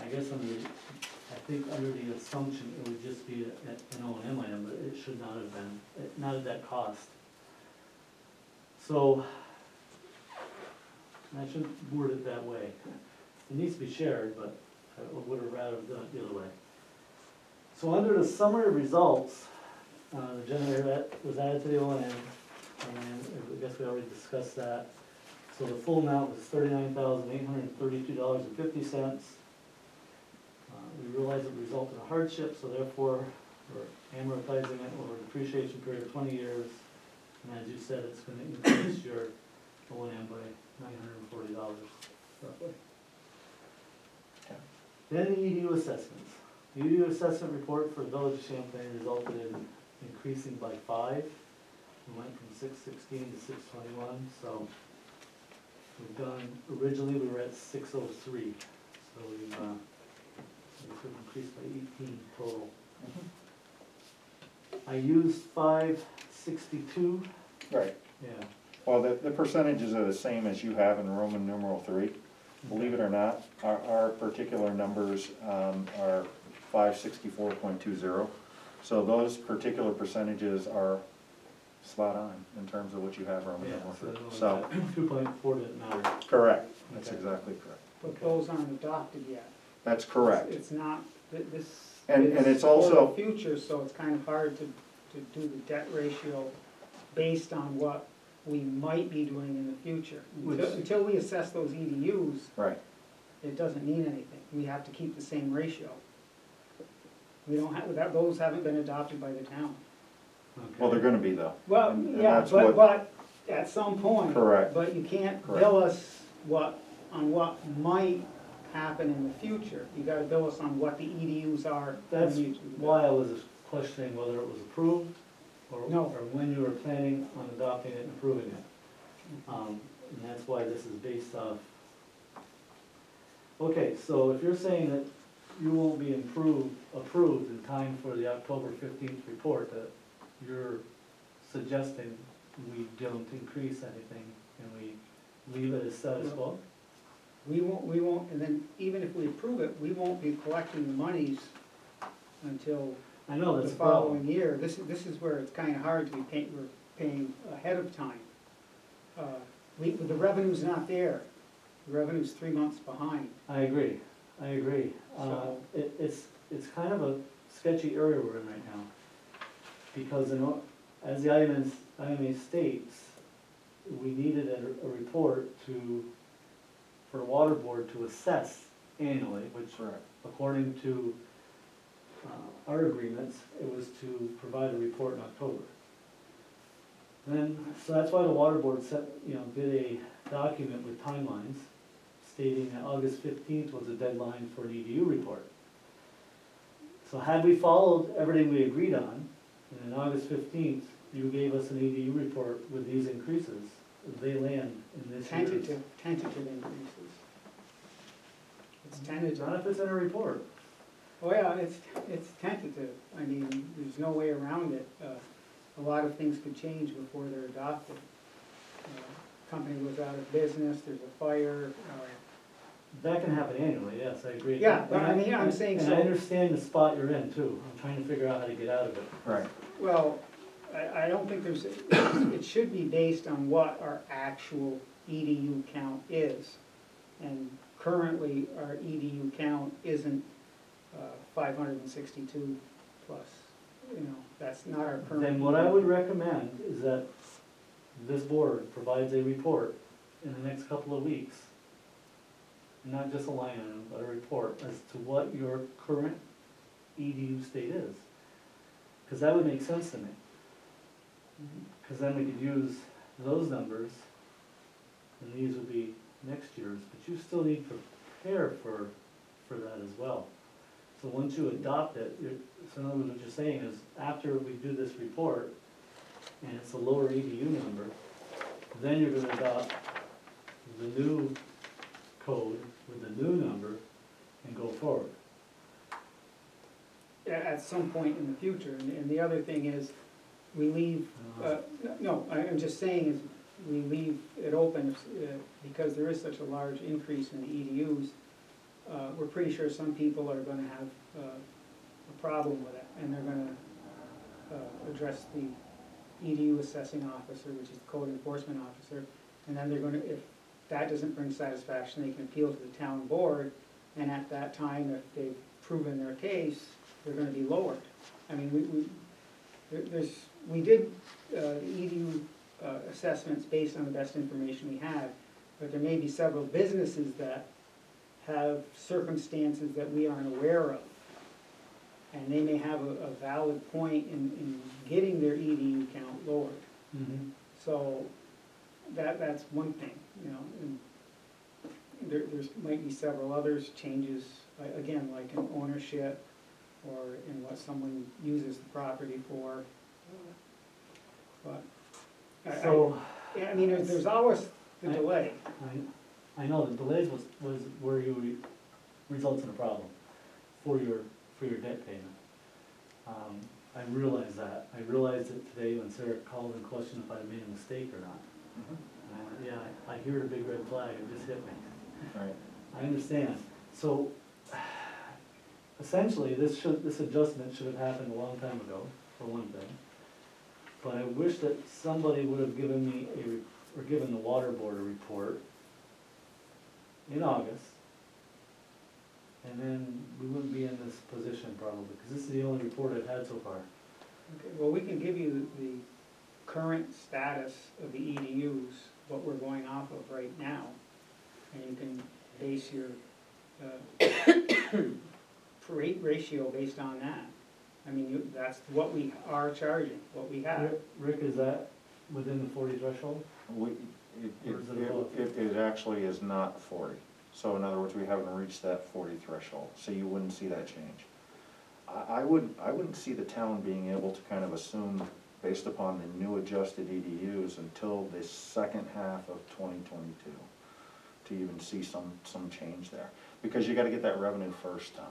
I guess I think under the assumption it would just be an O&M item, but it should not have been, not at that cost. So, I shouldn't word it that way. It needs to be shared, but I would have rather done it the other way. So under the summary of results, the generator that was added to the O&M, and I guess we already discussed that. So the full amount was $39,832.50. We realize it resulted in hardship, so therefore we're amortizing it over a depreciation period of 20 years. And as you said, it's gonna increase your O&M by $940 roughly. Okay. Then the EDU assessments. The EDU assessment report for the Village of Champlain resulted in increasing by 5. We went from 616 to 621, so we've done, originally we were at 603, so we've increased by 18 total. I used 562, Right. yeah. Well, the percentages are the same as you have in Roman numeral 3. Believe it or not, our particular numbers are 564.20. So those particular percentages are spot on in terms of what you have Roman Yeah, numeral 3. so So, 2.4 didn't matter. correct, that's Okay. exactly correct. But those aren't adopted yet. That's correct. It's not, this And is it's for also- the future, so it's kind of hard to do the debt ratio based on what we might be doing in the future. Until we assess those EDUs, Right. it doesn't mean anything. We have to keep the same ratio. We don't have, those haven't been adopted by the town. Well, they're gonna be though. Well, And yeah, that's what- but at some point. Correct. But you can't Correct. bill us on what might happen in the future. You gotta bill us on what the EDUs are. That's when you- why I was questioning whether it was approved, or No. or when you were planning on adopting it and approving it. And that's why this is based off. Okay, so if you're saying that you won't be approved in time for the October 15th report, that you're suggesting we don't increase anything and we leave it as status quo? We won't, and then even if we approve it, we won't be collecting the monies until I know the that's a problem. following year. This is where it's kinda hard to be we're paying ahead of time. The revenue's not there. The revenue's 3 months behind. I agree. So- It's kind of a sketchy area we're in right now. Because as the IMA states, we needed a report for the water board to assess annually, which according to our agreements, it was to provide a report in October. So that's why the water board did a document with timelines stating that August 15th was the deadline for an EDU report. So had we followed everything we agreed on, and on August 15th, you gave us an EDU report with these increases, they land in this year's. Tentative increases. It's tentative. Not if it's in a report. Oh, yeah, it's tentative. I mean, there's no way around it. A lot of things could change before they're adopted. Company goes out of business, there's a fire. That can happen annually, yes, I agree. Yeah, but I mean, I'm saying And so. I understand the spot you're in too. I'm trying to figure out how to get out of it. Right. Well, I don't think it should be based on what our actual EDU count is. And currently, our EDU count isn't 562 plus, that's not our current. Then what I would recommend is that this board provides a report in the next couple of weeks. Not just a line item, but a report as to what your current EDU state is. Because that would make sense to me. Because then we could use those numbers, and these would be next year's, but you still need to prepare for that as well. So once you adopt it, so in other words, what you're saying is, after we do this report, and it's a lower EDU number, then you're gonna adopt the new code with the new number and go forward. At some point in the future, and the other thing is, we leave, no, I'm just saying is, we leave it open, because there is such a large increase in the EDUs. We're pretty sure some people are gonna have a problem with it, and they're gonna address the EDU assessing officer, which is the code enforcement officer, and then they're gonna, if that doesn't bring satisfaction, they can appeal to the town board, and at that time, if they've proven their case, they're gonna be lowered. I mean, we did the EDU assessments based on the best information we had, but there may be several businesses that have circumstances that we aren't aware of. And they may have a valid point in getting their EDU count lowered. Mm-hmm. So that's one thing, and there's might be several others, changes, again, like in ownership or in what someone uses the property for. But, So, yeah, I mean, there's always the delay. I know the delays was where you results in a problem for your debt payment. I realize that. I realized it today when Sarah called and questioned if I made a mistake or not. And I went, yeah, I hear the big red flag, it just hit me. Right. I understand. So essentially, this adjustment should have happened a long time ago, for one thing. But I wish that somebody would have given me or given the water board a report in August. And then we wouldn't be in this position probably, because this is the only report I've had so far. Okay, well, we can give you the current status of the EDUs, what we're going off of right now, and you can base your rate ratio based on that. I mean, that's what we are charging, what we have. Rick, is that within the 40 threshold? Or is it above? It actually is not 40. So in other words, we haven't reached that 40 threshold, so you wouldn't see that change. I wouldn't see the town being able to kind of assume based upon the new adjusted EDUs until the second half of 2022 to even see some change there. Because you gotta get that revenue first done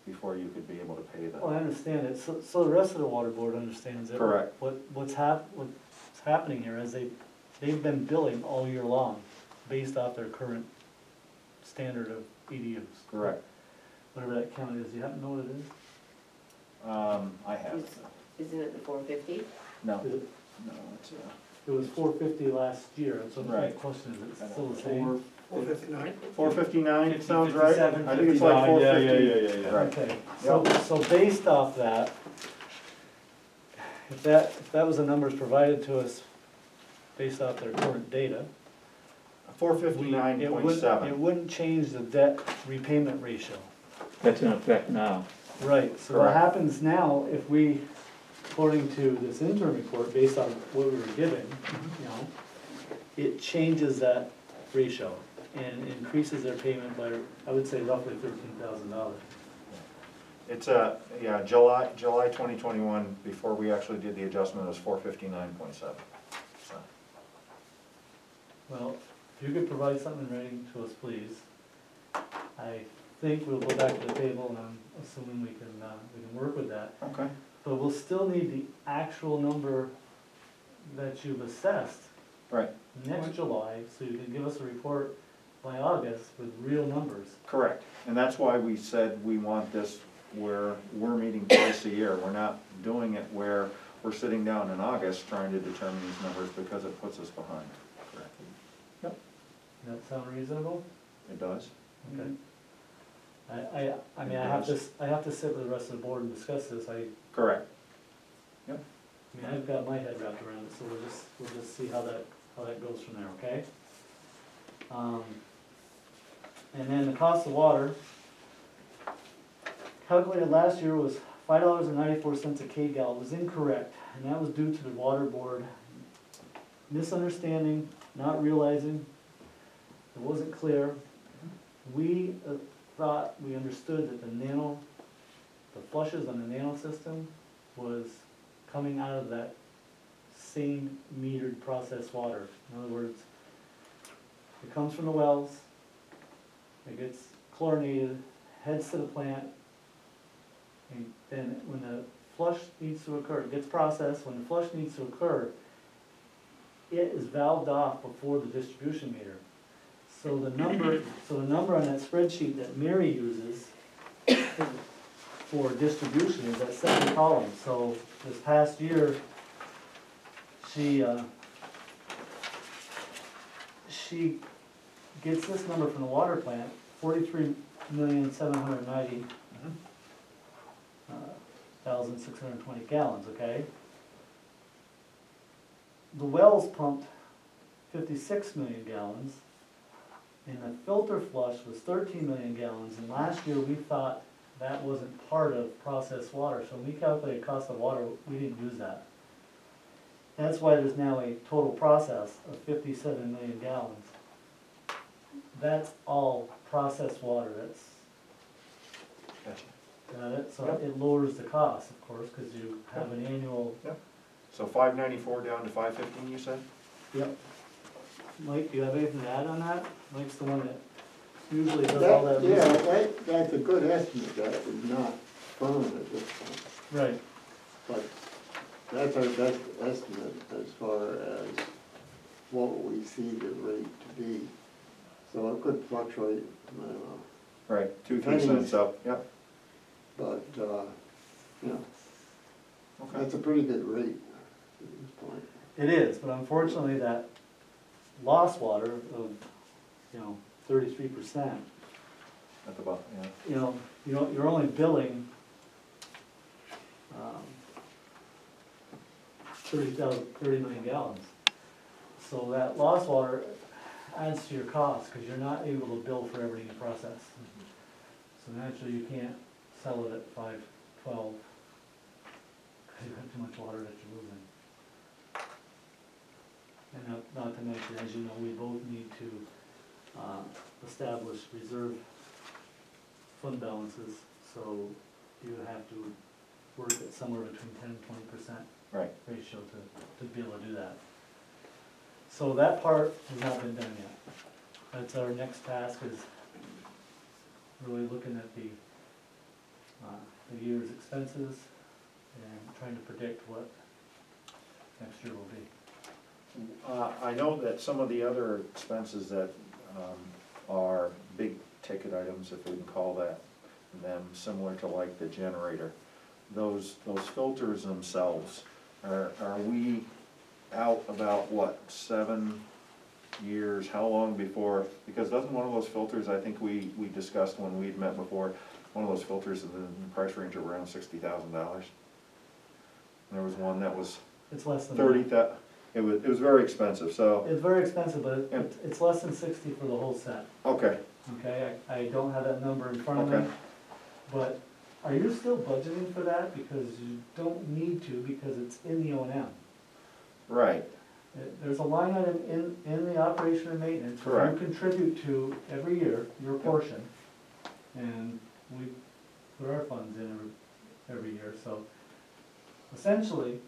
before you could be able to pay Well, I that. understand it, so the rest of the water board understands it. Correct. What's happening here is they've been billing all year long based off their current standard of EDUs. Correct. Whatever that count is, you happen to know what it is? I have, Isn't it the 450? no, Is it- no, it's, It was 450 last year, so the Right. question is, it still the same? 459? 459 sounds right? 57, I think it's like 59, yeah, 450. yeah. Right. Okay, so based off that, if that was the numbers provided to us based off their current data, it 459.7. wouldn't change the debt repayment ratio. That's in effect now. Right, so what Correct. happens now, if we, according to this interim report, based on what we were given, you know, it changes that ratio and increases their payment by, I would say roughly $13,000. It's yeah, July 2021, before we actually did the adjustment, it was 459.7. So, Well, if you could provide something in writing to us, please. I think we'll go back to the table, and I'm assuming we can work with that. okay. But we'll still need the actual number that you've assessed Right. next July, so you can give us a report by August with real numbers. Correct. And that's why we said we want this where we're meeting twice a year. We're not doing it where we're sitting down in August trying to determine these numbers because it puts us behind. Correct. Does that sound reasonable? It does? Okay. I mean, I have to sit with the rest of the board and discuss this. I Correct. mean, I've got my head wrapped around it, so we'll just see how that goes from there, okay? And then the cost of water, calculated last year was $5.94 a kgal. It was incorrect, and that was due to the water board misunderstanding, not realizing, it wasn't clear. We thought, we understood that the flushes on the nano system was coming out of that same metered processed water. In other words, it comes from the wells, it gets chlorinated, heads to the plant, and then when the flush needs to occur, it gets processed, when the flush needs to occur, it is valved off before the distribution meter. So the number on that spreadsheet that Mary uses for distribution is that second column. So this past year, she gets this number from the water plant, 43,790,620 gallons, okay? The wells pumped 56 million gallons, and the filter flush was 13 million gallons, and last year we thought that wasn't part of processed water, so when we calculated cost of water, we didn't use that. That's why there's now a total process of 57 million gallons. That's all processed water, Gotcha. got it? So Yep. it lowers the cost, of course, because you have an annual. So 594 down to 515, you said? Yep. Mike, do you have anything to add on that? Mike's the one that usually does all that research. That's a good estimate, that is not firm at this point. Right, But that's our best estimate as far as what we see the rate to be. So it could fluctuate, I don't know, Right, 2-3 Pennies. cents up, yep. but, you know, Okay. that's a pretty good rate at this point. it is, but unfortunately that lost water of, 33%, At the bottom, yeah. you're only billing 30 million gallons. So that lost water adds to your cost, because you're not able to bill for everything you process. So naturally, you can't sell it at $5.12, because you have too much water that you're losing. And not to mention, as you know, we both need to establish reserve fund balances, so you have to work at somewhere between 10 and 20%. Right. ratio to be able to do that. So that part has not been done yet. That's our next task, is really looking at the year's expenses and trying to predict what next year will be. I know that some of the other expenses that are big ticket items, if we can call them, similar to like the generator, those filters themselves, are we out about, what, 7 years? How long before, because doesn't one of those filters, I think we discussed when we'd met before, one of those filters in the price range of around $60,000? There was one that was It's less than 30, that. it was very expensive, so, It's very expensive, but And- it's less than 60 for the whole set, okay, okay? I don't have that number in front of me. Okay. But are you still budgeting for that? Because you don't need to, because it's in the O&M. right, There's a line item in the operation and maintenance where you Correct. contribute to every year, your portion. And we put our funds in every year, so essentially,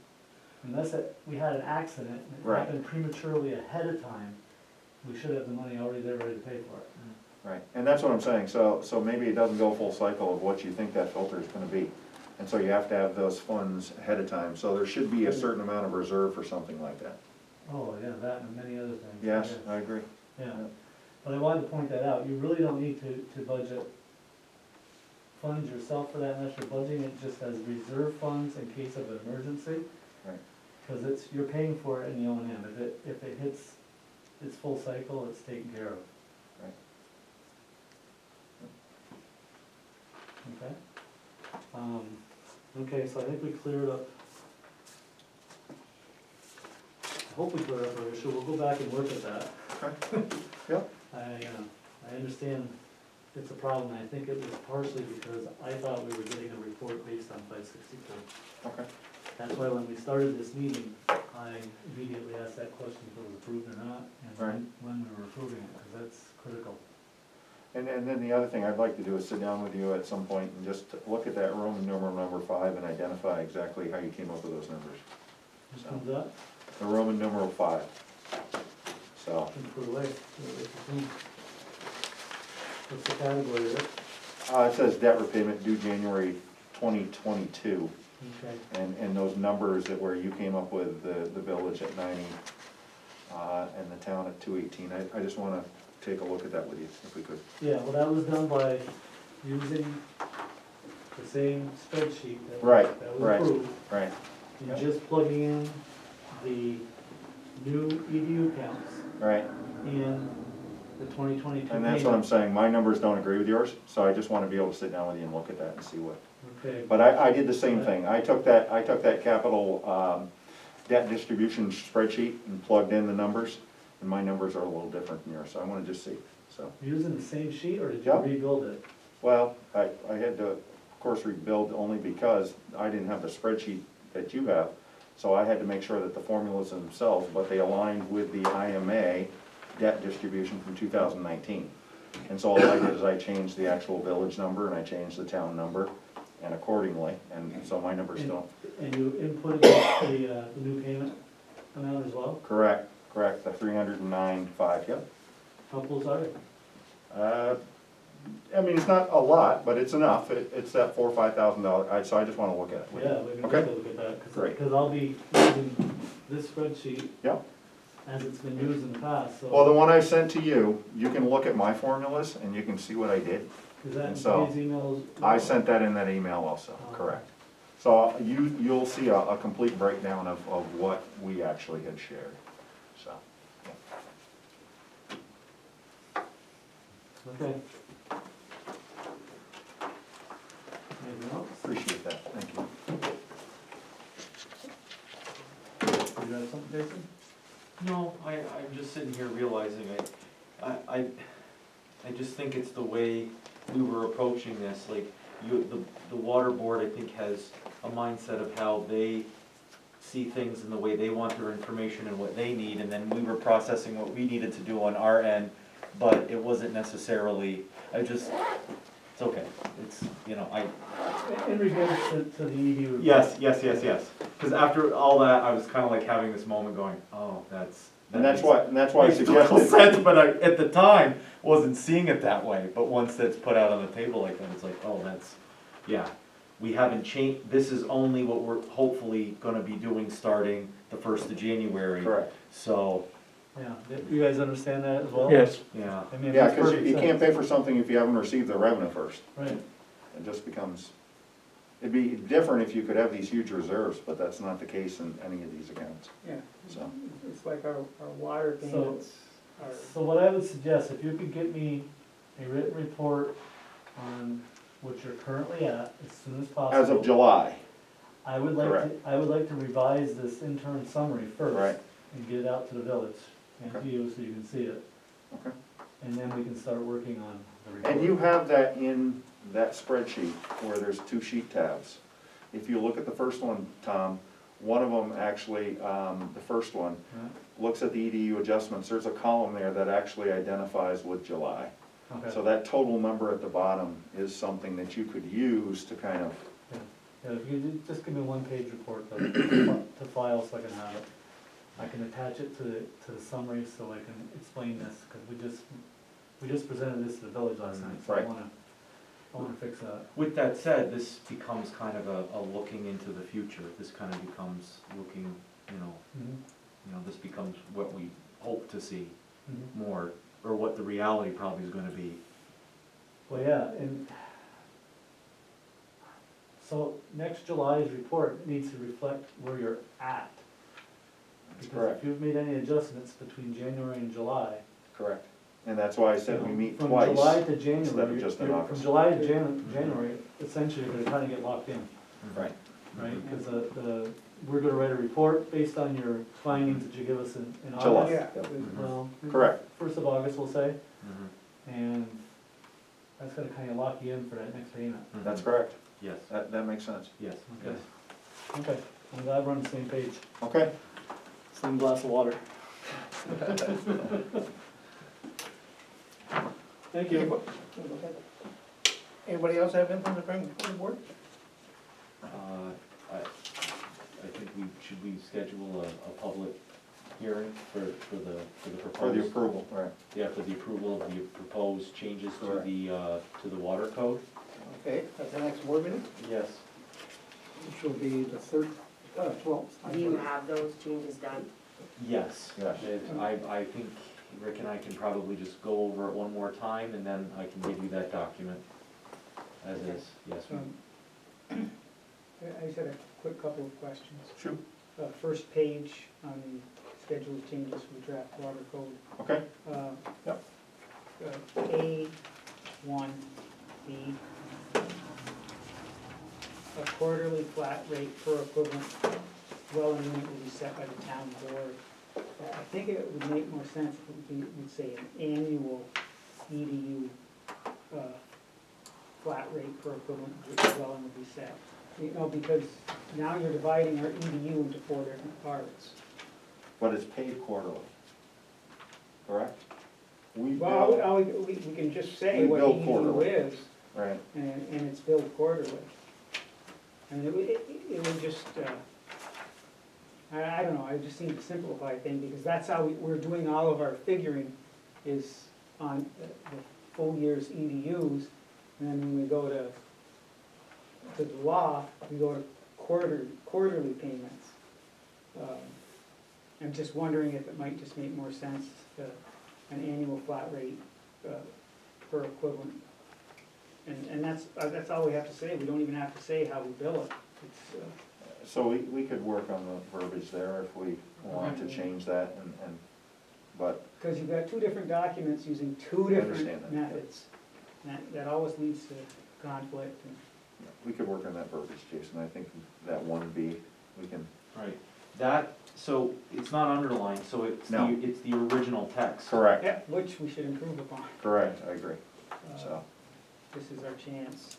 unless we had an accident and it Right. happened prematurely ahead of time, we should have the money already there ready to pay for it. right. And that's what I'm saying, so maybe it doesn't go full cycle of what you think that filter is gonna be. And so you have to have those funds ahead of time, so there should be a certain amount of reserve for something like that. Oh, yeah, that and many other things. Yes, I agree. Yeah, but I wanted to point that out, you really don't need to budget funds yourself for that unless you're budgeting it just as reserve funds in case of an emergency. Right. Cause you're paying for it in the O&M, if it hits its full cycle, it's taken care of. Right. Okay? Okay, so I think we cleared up. I hope we cleared up our issue, we'll go back and look at that. Okay. Yep. I understand it's a problem, I think it was partially because I thought we were getting a report based on 564. Okay. That's why when we started this meeting, I immediately asked that question if it was approved or not, and Right. when we were approving it, because that's critical. And then the other thing I'd like to do is sit down with you at some point and just look at that Roman numeral number 5 and identify exactly how you came up with those numbers. Which So- comes up, The Roman numeral 5. So, and put away. What's the category of it? it says debt repayment due January 2022. Okay, And those numbers that where you came up with the village at 90, and the town at 218, I just wanna take a look at that with you, if we could. yeah, well, that was done by using the same spreadsheet that Right, that was right. approved, Right, and just plugging in the new EDU counts right, and the 2022 and that's what I'm payment. saying, my numbers don't agree with yours, so I just wanna be able to sit down with you and look at that and see what. Okay, But I did the same thing, I took that capital, debt distribution spreadsheet and plugged in the numbers, and my numbers are a little different than yours, so I wanna just see, so. using the same sheet, or did you Yeah. rebuild it? Well, I had to, of course, rebuild only because I didn't have the spreadsheet that you have. So I had to make sure that the formulas themselves, but they aligned with the IMA debt distribution from 2019. And so all I did is I changed the actual village number and I changed the town number and accordingly, and so my numbers don't. And you inputted the new payment amount as well? Correct, the 309.5, yep. How close are you? I mean, it's not a lot, but it's enough, it's that $4,000 or $5,000, so I just wanna look at it. with you. Yeah, we can Okay. take a look at that, Great. because I'll be using this spreadsheet Yep. as it's been used in the past, so. Well, the one I sent to you, you can look at my formulas and you can see what I did. Is that in and so, today's emails? I sent that in that email also, correct. So you'll see a complete breakdown of what we actually had shared, so. Okay. Anything else? Appreciate that, thank you. You got something, Jason? No, I'm just sitting here realizing I just think it's the way we were approaching this, like, the water board, I think, has a mindset of how they see things and the way they want their information and what they need, and then we were processing what we needed to do on our end, but it wasn't necessarily, it's okay, it's, In regards to the ED report. Yes. Because after all that, I was kind of like having this moment going, oh, that And that's makes why I makes total suggested, sense, but I, at the time, wasn't seeing it that way. But once that's put out on the table like that, it's like, oh, that's, yeah. We haven't changed, this is only what we're hopefully gonna be doing starting the 1st of January. correct. So, Yeah, you guys understand that as well? Yes, yeah. I mean, it Yeah, makes because perfect you can't sense. pay for something if you haven't received the revenue first. Right, It just becomes, it'd be different if you could have these huge reserves, but that's not the case in any of these accounts, Yeah, so. it's like our water So- payments are, so what I would suggest, if you could get me a written report on what you're currently at as soon as possible. As of July, I would like correct. to, I would like to revise this interim summary first. Right. And get it out to the village and to Okay. you so you can see it. Okay. And then we can start working on the report. And you have that in that spreadsheet where there's 2 sheet tabs. If you look at the first one, Tom, one of them actually, the first one, Yeah, looks at the EDU adjustments. There's a column there that actually identifies with July. okay. So that total number at the bottom is something that you could use to kind of, Yeah, if you could just give me a 1-page report to file so I can have it. I can attach it to the summary so I can explain this, because we just presented this to the village last night, so I Right. wanna fix that. With that said, this becomes kind of a looking into the future. This kind of becomes looking, this becomes what we hope to see more, or what the reality probably is gonna be. Well, yeah, and so next July's report needs to reflect where you're at. that's Because correct, if you've made any adjustments between January and July. correct. And that's why I said we meet From twice. July to instead January, of just in from August. July to January, essentially, you're gonna kinda get locked in, Right, right? Because we're gonna write a report based on your findings that you give us in July. August. yeah. Well, correct. 1st of August, we'll say, Mhm. and that's gonna kinda lock you in for that next payment. That's correct. Yes, That makes sense. yes, Okay. yes. Okay, I'm glad we're on the same page. Okay. Same glass of water. Thank you. Anybody else have anything to bring before the board? I think should we schedule a public hearing for the proposed? For the approval, right. Yeah, for the approval of the proposed changes to Correct. the water code? Okay, at the next board meeting, Yes. which will be the 12th. Do you have those changes done? Yes. Yes. I think Rick and I can probably just go over it one more time, and then I can give you that document as is, yes. I just had a quick couple of questions. Shoot. First page on the schedule of changes for the draft water code. Okay, Yep. A1B. A quarterly flat rate per equivalent dwelling unit will be set by the town board. I think it would make more sense if we would say an annual EDU flat rate per equivalent dwelling will be set. Because now you're dividing our EDU into 4 different parts. but it's paid quarterly, correct? We Well, bill, we can just say We what bill EDU quarterly. is, right, and it's billed quarterly. And it would just, I don't know, I just need to simplify things, because that's how we're doing all of our figuring, is on the full year's EDUs, and then when we go to the law, we go to quarterly payments. I'm just wondering if it might just make more sense to an annual flat rate per equivalent. And that's all we have to say, we don't even have to say how we bill it. It's, so we could work on the verbiage there if we want to change that but, because you've got 2 different documents using 2 I understand different that. methods. That always leads to conflict. we could work on that verbiage, Jason. I think that 1B, we can, Right. That, so it's not underlined, so it's No. it's the original text. correct, Yeah, which we should improve upon. correct, I agree, Uh, so. This is our chance.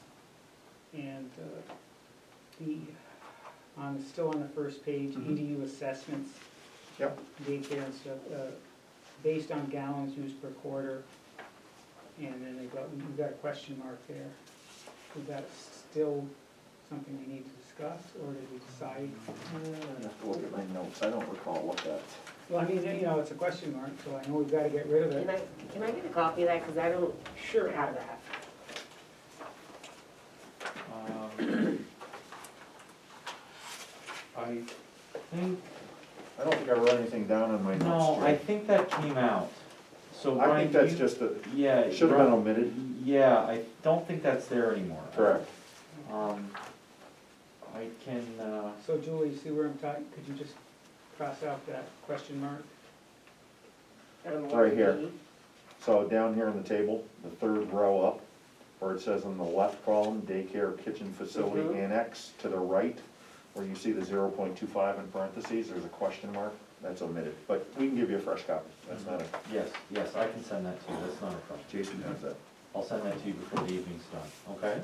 And still on the first page, Mhm. EDU assessments. Yep. Daycare and stuff, based on gallons used per quarter. And then we've got a question mark there. Is that still something we need to discuss, or did we decide? I'd have to look at my notes, I don't recall what that. Well, I mean, you know, it's a question mark, so I know we've gotta get rid of Can it. I get a copy of that, cause I don't Sure. have that. I think, I don't think I wrote anything down in my notes. no, I Jerry. think that came out. So I Brian, think that's you- just a, Yeah. should have been omitted. Yeah, I don't think that's there anymore. Correct. I can, So Julie, you see where I'm talking, could you just cross out that question mark? Right here. So down here in the table, the third row up, where it says on the left column, daycare kitchen facility Mhm. annex, to the right, where you see the 0.25 in parentheses, there's a question mark, that's omitted. But we can give you a fresh copy, that's not a, yes, I can send that to you, that's not a problem. Jason has that. I'll send that to you before the evening's done, okay?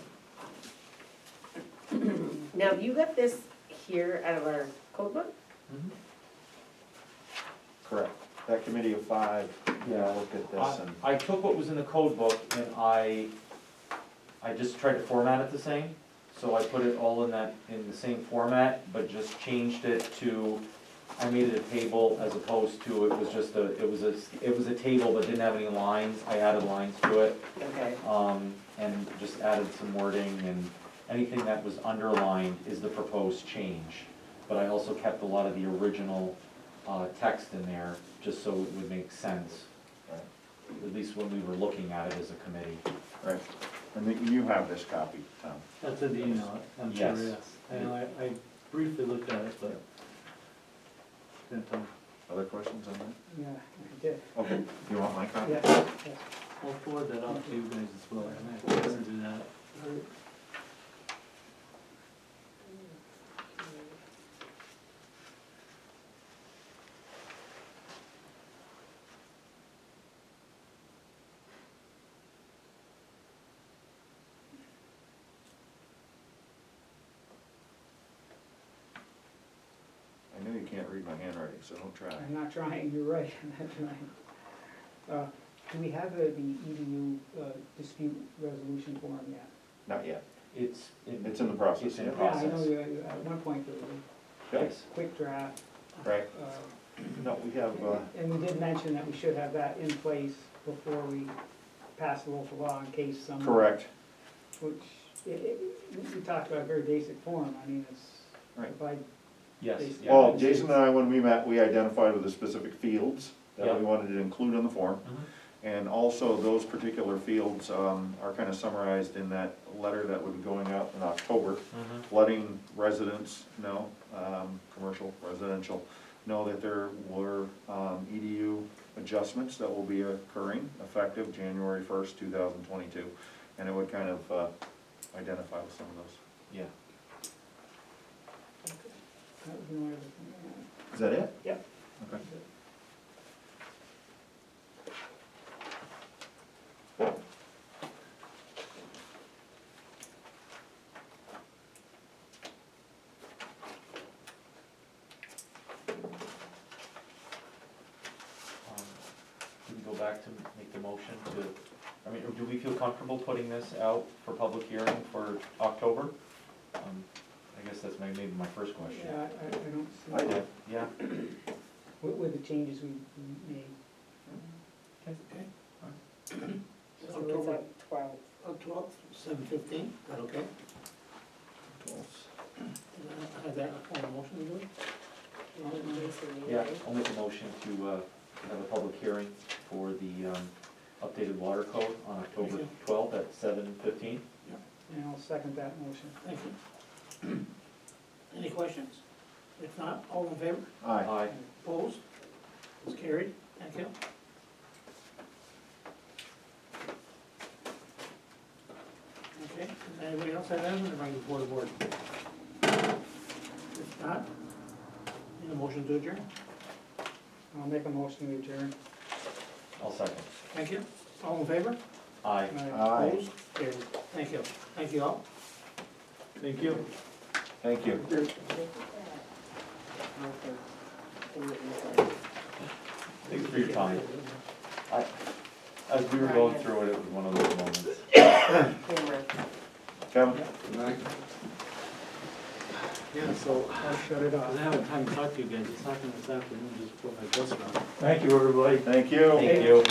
Now, you got this here out of our code book? Correct. That committee of five, Yeah. looked at this and, I took what was in the code book and I just tried to format it the same. So I put it all in the same format, but just changed it to, I made it a table as opposed to, it was just it was a table but didn't have any lines. I added lines to it, Okay. and just added some wording, and anything that was underlined is the proposed change. But I also kept a lot of the original, text in there, just so it would make sense, at least when we were looking at it as a committee. right. And you have this copy, Tom. That's in the email, I'm sure, Yes. yes. And I briefly looked at it, but didn't tell. Other questions on that? Yeah, I did. Okay, you want my copy? Yes, yes. I'll forward that off to you guys as well, I might better do that. I know you can't read my handwriting, so don't try. I'm not trying, you're right, I'm not trying. Do we have the EDU dispute resolution form yet? Not yet. It's in. It's in the process, It's in yeah. Yeah, I know process. at one point there was a Yes. quick draft. Right. No, we have, And we did mention that we should have that in place before we pass the local law in case someone. correct. Which, we talked about a very basic form, I mean, it's. Right. Provide Yes. Based- Yeah. Well, Jason and I, when we met, we identified with the specific fields that Yeah. we wanted to include on the form. Mhm. And also, those particular fields are kind of summarized in that letter that would be going out in October, Mhm. letting residents know, commercial, residential, know that there were EDU adjustments that will be occurring effective January 1st, 2022. And it would kind of identify with some of those. Yeah. That was the only other thing I had. Is that it? Yep. Okay. Do we go back to make the motion to, I mean, do we feel comfortable putting this out for public hearing for October? I guess that's maybe my first question. Yeah, I don't see. I did. Yeah? With the changes we made. Okay. So it's like 12. 12th, 7:15, that okay? I have that on motion to do it? Yeah, I'll make a motion to have a public hearing for the updated water code on October 12th at 7:15. And I'll second that motion. Thank you. Any questions? If not, all in favor? Aye. Aye. Opposed? It's carried. Thank you. Okay, does anybody else have anything to bring before the board? If not, need a motion to adjourn? I'll make a motion to adjourn. I'll second. Thank you. All in favor? Aye. Aye. Opposed? Carried. Thank you. Thank you all. Thank you. Thank you. Thanks for your time. As we were going through it, it was one of those moments. Kevin? Yeah, so I'll shut it off. I haven't time to talk to you guys, it's happening this afternoon just before my bus run. Thank you, everybody. Thank you. Thank you.